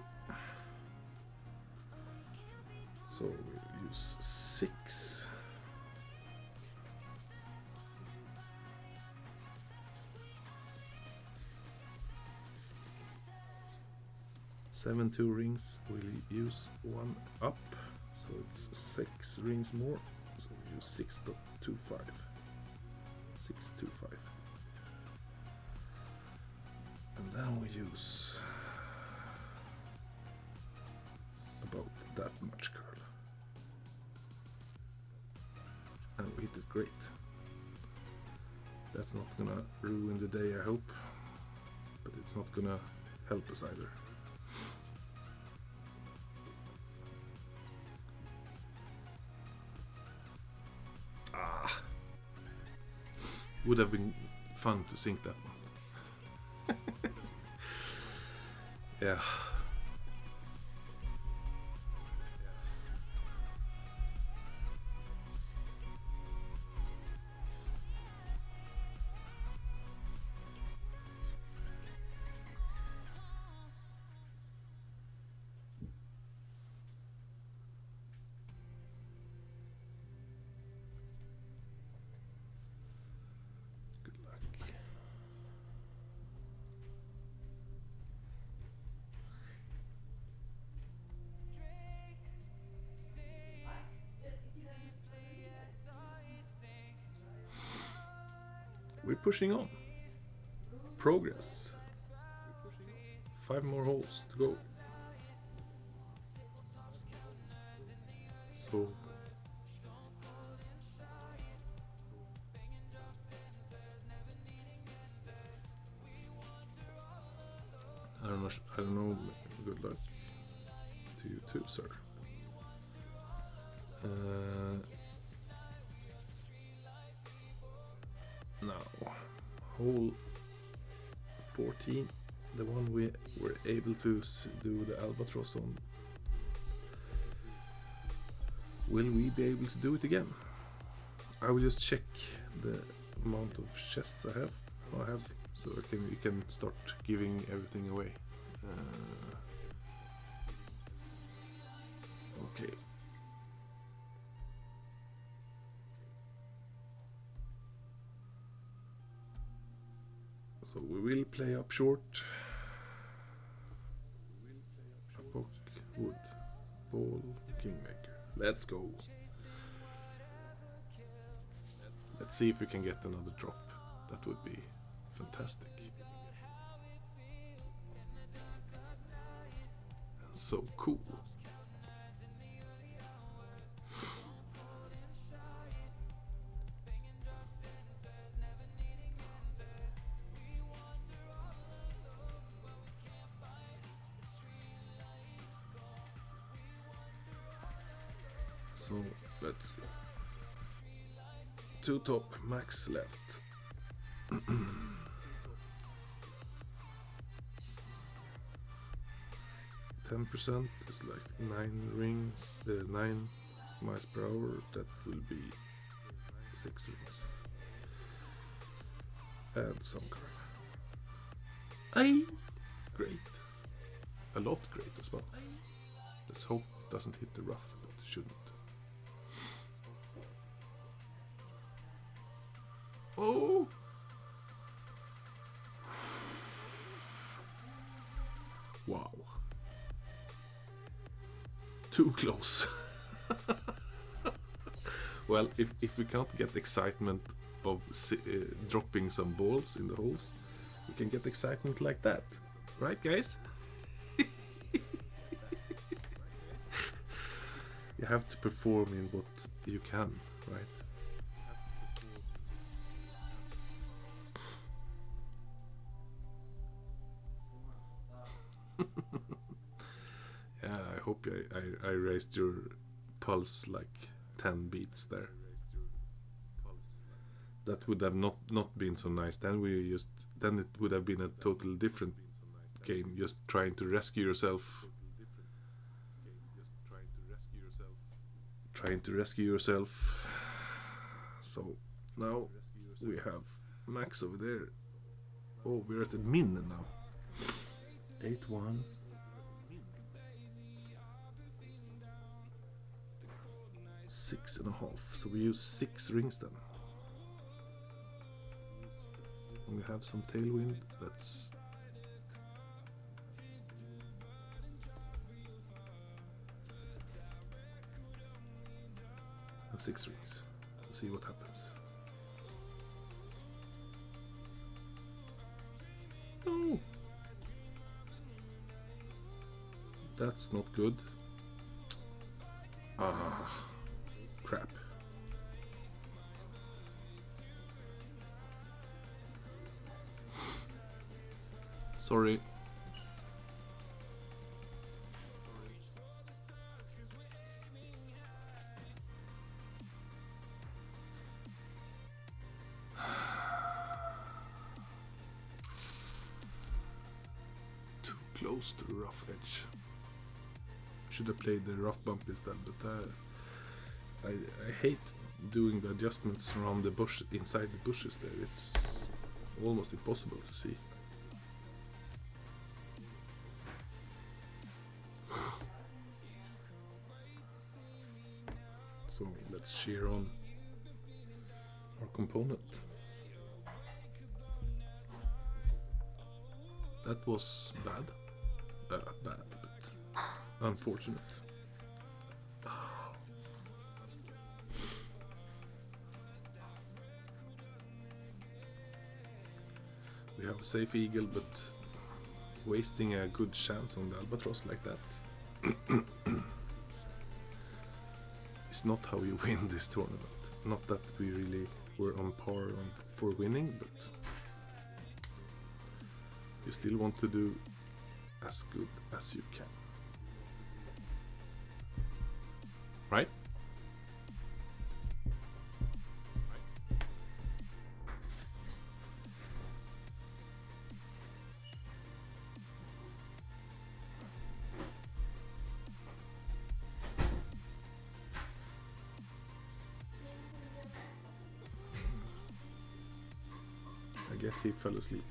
So we'll use 6. Seven 2 rings, we'll use 1 up, so it's 6 rings more, so we use 6.25. 625. And then we use about that much curl. And we hit it great. That's not gonna ruin the day, I hope, but it's not gonna help us either. Would have been fun to sink that one. Yeah. We're pushing on. Progress. 5 more holes to go. So I don't know. Good luck to you too, sir. Now, hole 14, the one we were able to do the albatross on. Will we be able to do it again? I will just check the amount of chests I have, so we can start giving everything away. Okay. So we will play up short. A poke, wood, ball, kingmaker. Let's go. Let's see if we can get another drop. That would be fantastic. And so cool. So let's see. 2 top, max left. 10% is like 9 rings, 9 miles per hour. That will be 6 rings. And some curve. Aye! Great. A lot great as well. Let's hope it doesn't hit the rough, but it shouldn't. Oh! Wow. Too close. Well, if we can't get excitement of dropping some balls in the holes, we can get excitement like that. Right, guys? You have to perform in what you can, right? Yeah, I hope I raised your pulse like 10 beats there. That would have not been so nice. Then it would have been a total different game, just trying to rescue yourself. So now we have Max over there. Oh, we're at the min now. 8-1. Six and a half. So we use 6 rings then. We have some tailwind. That's and 6 rings. Let's see what happens. No, that's not good. Ah, crap. Sorry. Too close to the rough edge. Should have played the rough bump instead, but I hate doing the adjustments around the bush, inside the bushes there. It's almost impossible to see. So let's cheer on our component. That was bad. Bad, but unfortunate. We have a safe eagle, but wasting a good chance on the albatross like that is not how you win this tournament. Not that we really were on par for winning, but you still want to do as good as you can. Right? I guess he fell asleep.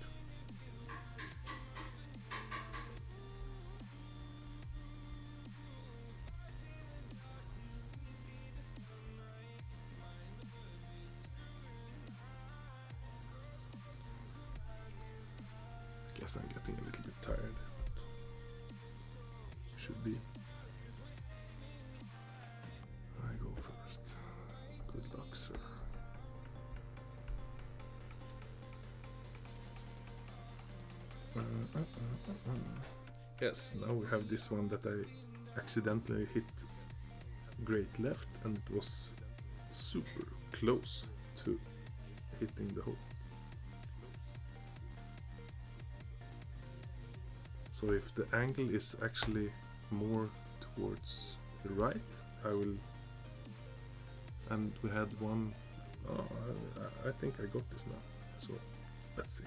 I guess I'm getting a little bit tired. Should be. I go first. Good luck, sir. Yes, now we have this one that I accidentally hit great left, and it was super close to hitting the hole. So if the angle is actually more towards the right, I will. And we had one. Oh, I think I got this now. So let's see.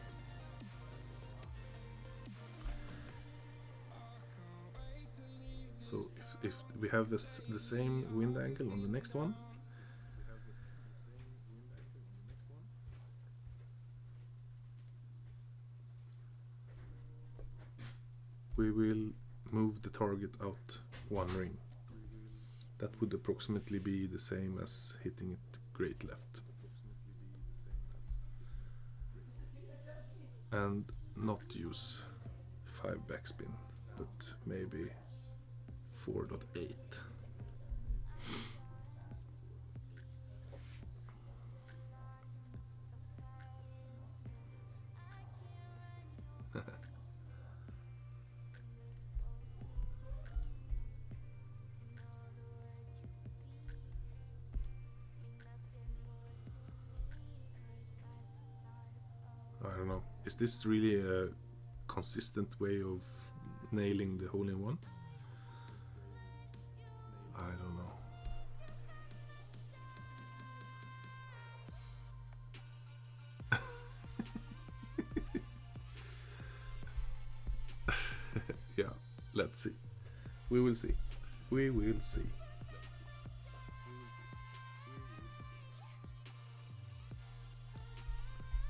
So if we have the same wind angle on the next one, we will move the target out one ring. That would approximately be the same as hitting it great left. And not use 5 backspin, but maybe 4.8. I don't know. Is this really a consistent way of nailing the hole-in-one? I don't know. Yeah, let's see. We will see. We will see.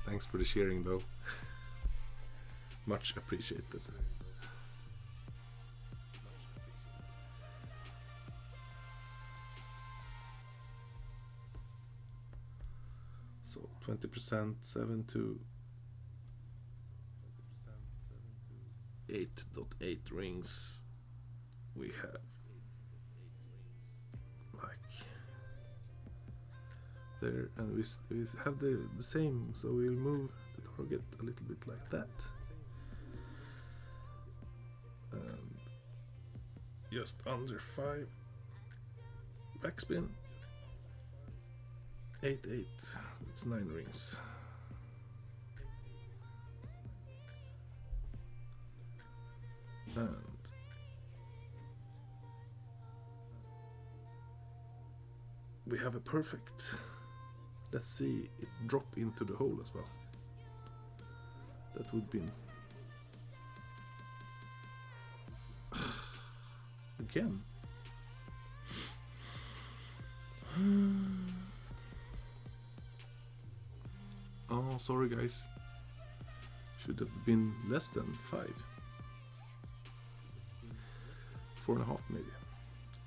Thanks for the sharing though. Much appreciated. So 20%, 7 to 8.8 rings we have. Like there, and we have the same, so we'll move the target a little bit like that. And just under 5 backspin. 8.8, it's 9 rings. And we have a perfect. Let's see it drop into the hole as well. That would be again. Oh, sorry guys. Should have been less than 5. 4.5 maybe.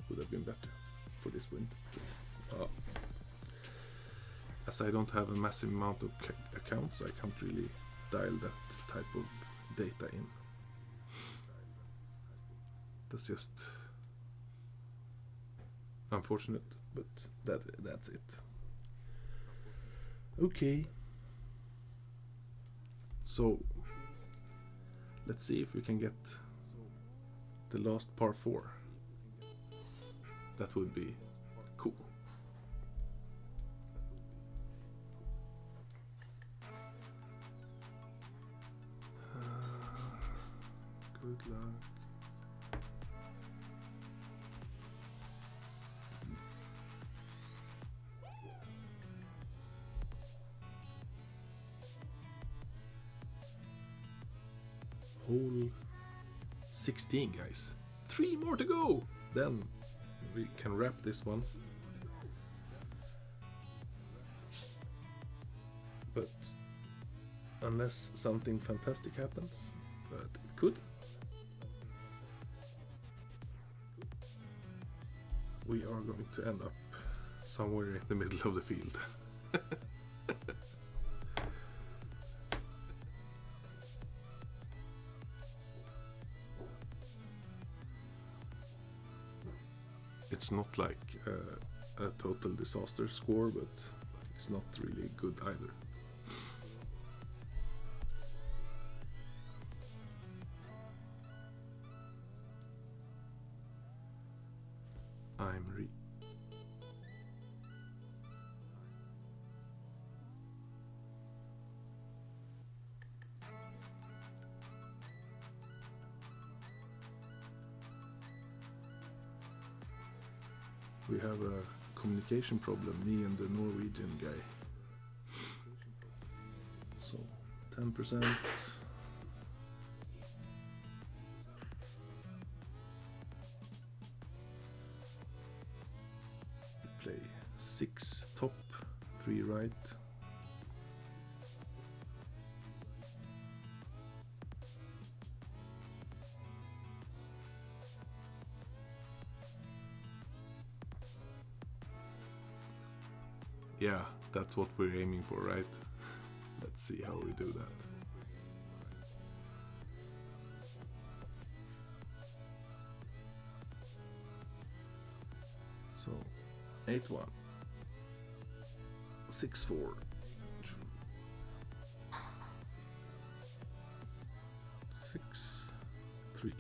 Would have been better for this wind. As I don't have a massive amount of accounts, I can't really dial that type of data in. That's just unfortunate, but that's it. Okay. So let's see if we can get the last par 4. That would be cool. Good luck. Hole 16, guys. 3 more to go. Then we can wrap this one. But unless something fantastic happens, but it could, we are going to end up somewhere in the middle of the field. It's not like a total disaster score, but it's not really good either. I'm re. We have a communication problem, me and the Norwegian guy. So 10%. 6 top, 3 right. Yeah, that's what we're aiming for, right? Let's see how we do that. So 8-1, 6-4, 6-3.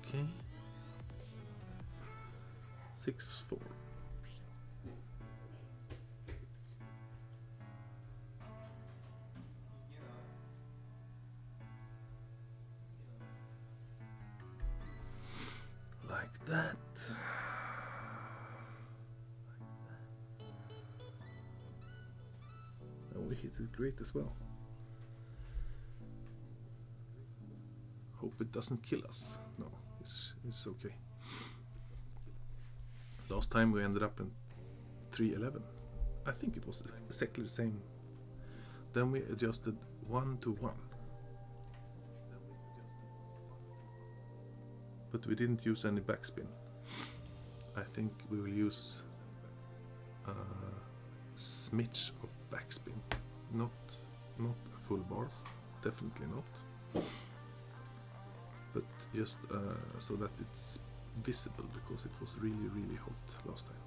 Okay. 6-4. Like that. And we hit it great as well. Hope it doesn't kill us. No, it's okay. Last time we ended up in 3-11. I think it was exactly the same. Then we adjusted 1 to 1. But we didn't use any backspin. I think we will use a smidge of backspin. Not a full bar, definitely not. But just so that it's visible, because it was really, really hot last time.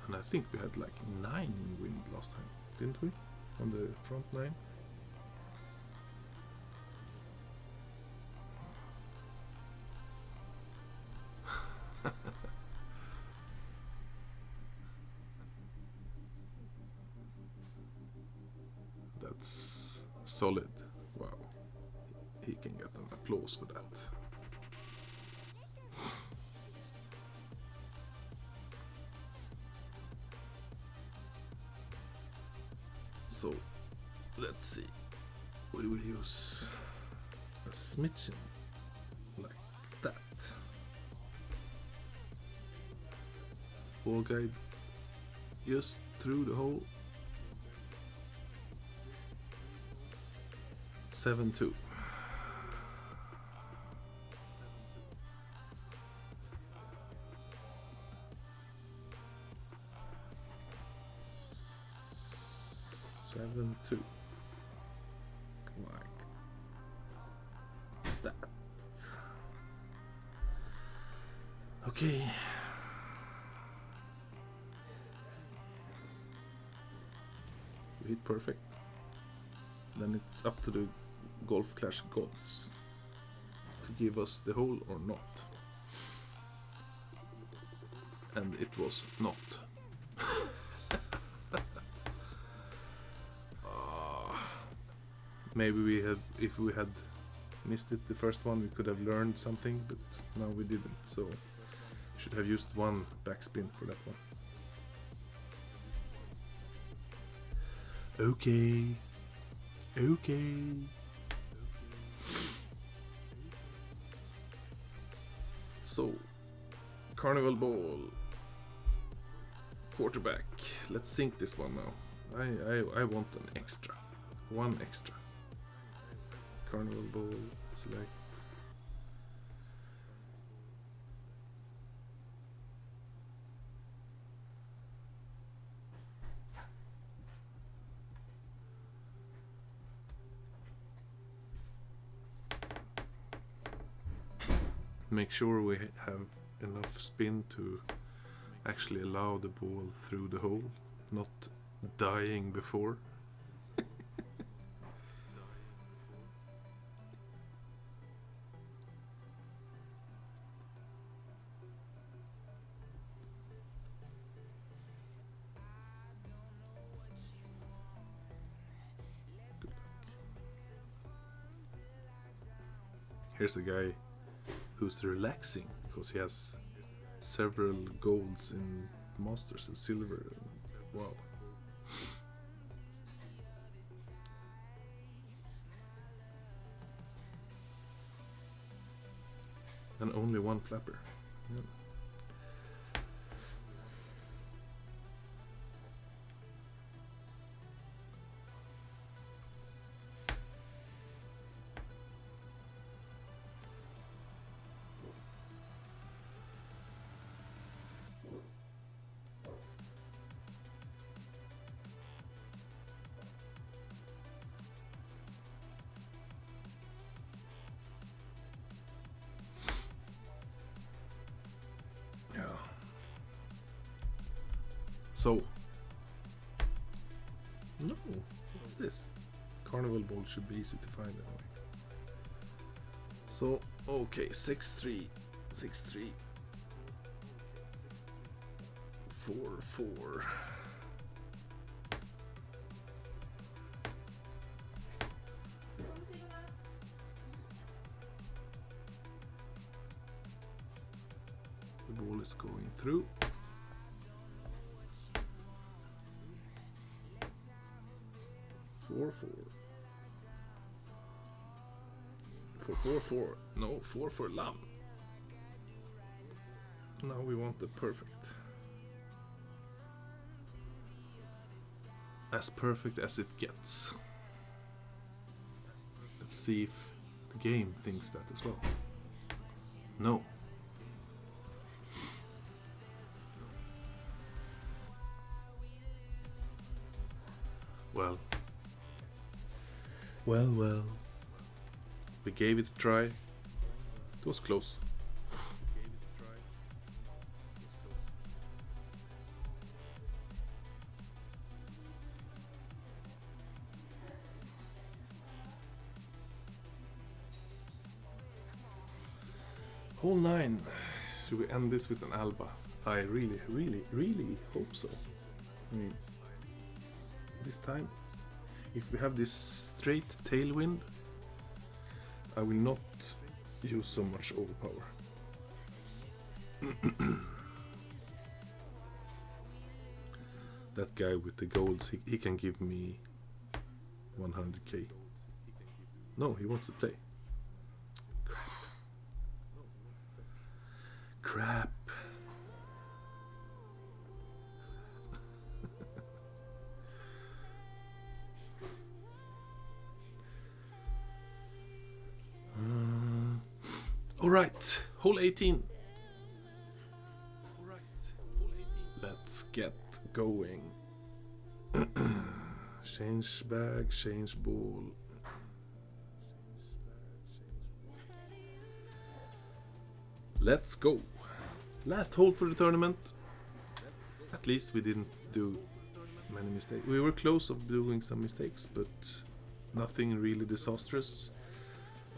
And I think we had like 9 in wind last time, didn't we? On the front 9. That's solid. Wow. He can get an applause for that. So, let's see. We will use a smidgen like that. Ball guide just through the hole. 7-2. Like that. Okay. We hit perfect. Then it's up to the GolfClash gods to give us the hole or not. And it was not. Maybe we had, if we had missed it the first one, we could have learned something, but now we didn't, so should have used one backspin for that one. Okay. So, Carnival Ball, quarterback. Let's sink this one now. I want an extra, one extra. Carnival Ball, select. Make sure we have enough spin to actually allow the ball through the hole, not dying before. Here's a guy who's relaxing because he has several golds in Masters and silver. Wow. And only one flapper. Yeah. So, no, what's this? Carnival ball should be easy to find anyway. So, okay, 6-3, 6-3, 4-4. The ball is going through. 4-4. 4-4-4. No, 4 lamb. Now we want the perfect. As perfect as it gets. Let's see if the game thinks that as well. No. Well. Well. We gave it a try. It was close. Hole 9. Should we end this with an Alba? I really hope so. I mean, this time, if we have this straight tailwind, I will not use so much overpower. That guy with the golds, he can give me 100k. No, he wants to play. Crap. Alright, hole 18. Let's get going. Change bag, change ball. Let's go. Last hole for the tournament. At least we didn't do many mistakes. We were close of doing some mistakes, but nothing really disastrous.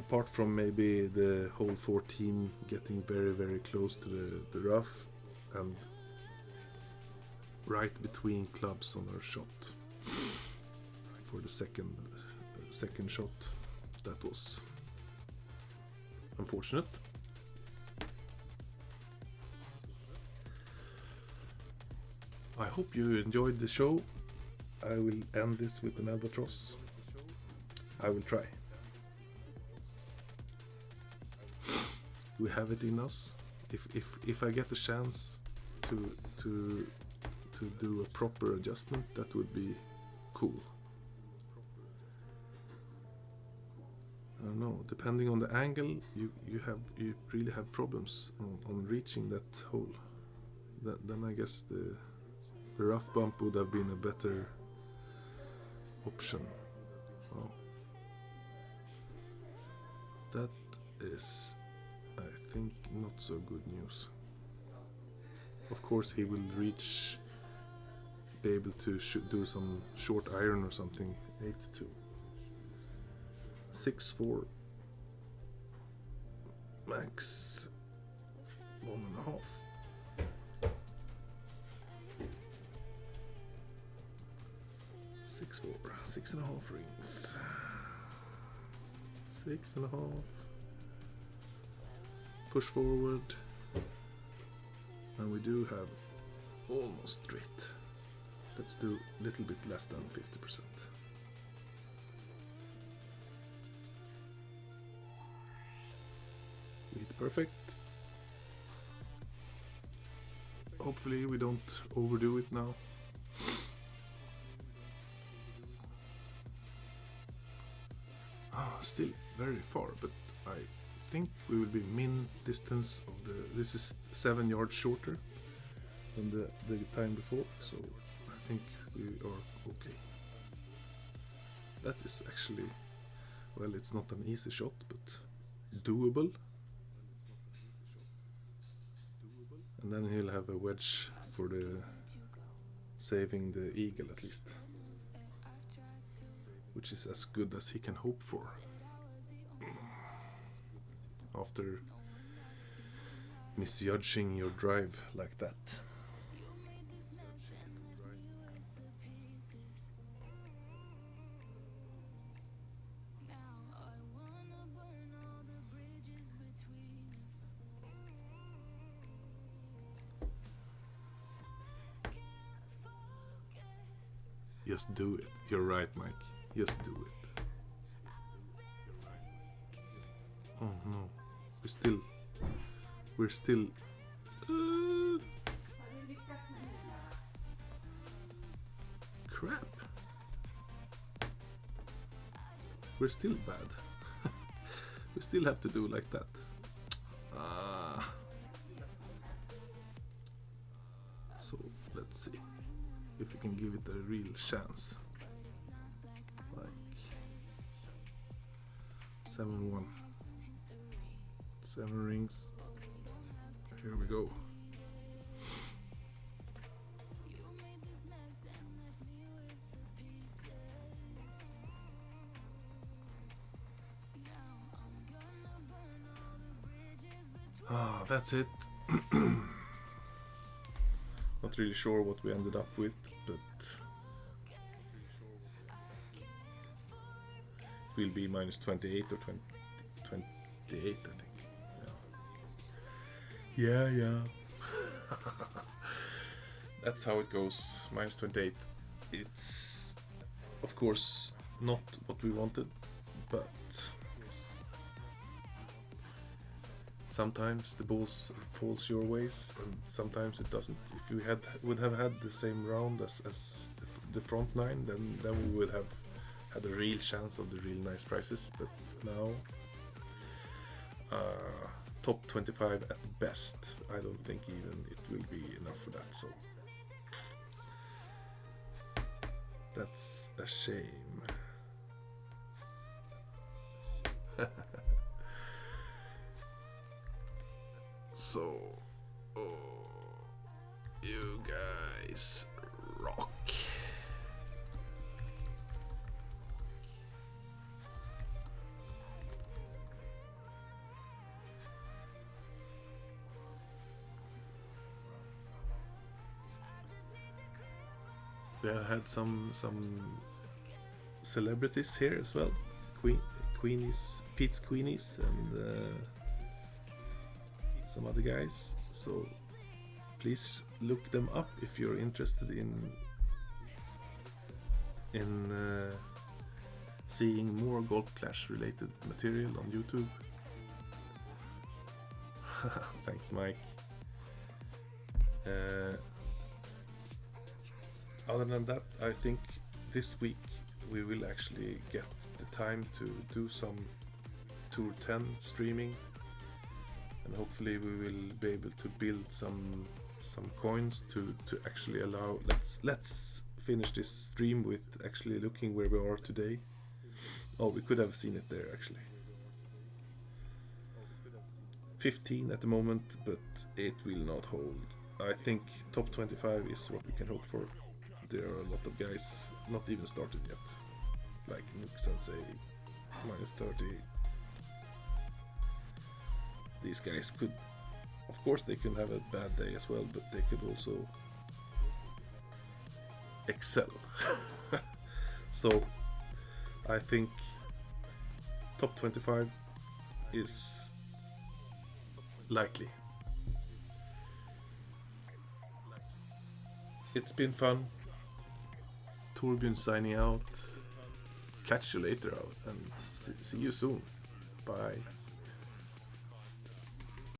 Apart from maybe the hole 14 getting very close to the rough and right between clubs on our shot for the second shot. That was unfortunate. I hope you enjoyed the show. I will end this with an albatross. I will try. We have it in us. If I get the chance to do a proper adjustment, that would be cool. I don't know. Depending on the angle, you really have problems on reaching that hole. Then I guess the rough bump would have been a better option. Wow. That is, I think, not so good news. Of course he will be able to do some short iron or something. 8-2. 6-4. Max 1.5. 6-4. 6.5 rings. 6.5. Push forward. And we do have almost straight. Let's do a little bit less than 50%. We hit perfect. Hopefully we don't overdo it now. Still very far, but I think we will be min distance of the... This is 7 yards shorter than the time before, so I think we are okay. That is actually... Well, it's not an easy shot, but doable. And then he'll have a wedge for the saving the eagle at least, which is as good as he can hope for after misjudging your drive like that. Just do it. You're right, Mike. Just do it. Oh no. We're still... Crap. We're still bad. We still have to do like that. So, let's see if we can give it a real chance. Like 7-1. 7 rings. Here we go. That's it. Not really sure what we ended up with, but it will be minus 28 or 28, I think. Yeah. That's how it goes. Minus 28. It's of course not what we wanted, but sometimes the ball falls your ways and sometimes it doesn't. If we would have had the same round as the front 9, then we would have had a real chance of the real nice prizes, but now top 25 at best. I don't think even it will be enough for that, so that's a shame. So, you guys rock. We have had some celebrities here as well. Pete's Queenies and some other guys. So please look them up if you're interested in seeing more GolfClash related material on YouTube. Thanks, Mike. Other than that, I think this week we will actually get the time to do some Tour 10 streaming, and hopefully we will be able to build some coins to actually allow. Let's finish this stream with actually looking where we are today. Oh, we could have seen it there actually. 15 at the moment, but it will not hold. I think top 25 is what we can hope for. There are a lot of guys not even started yet, like Nook Sensei, minus 30. These guys could, of course they can have a bad day as well, but they could also excel. So I think top 25 is likely. It's been fun. Torbjörn signing out. Catch you later out and see you soon. Bye.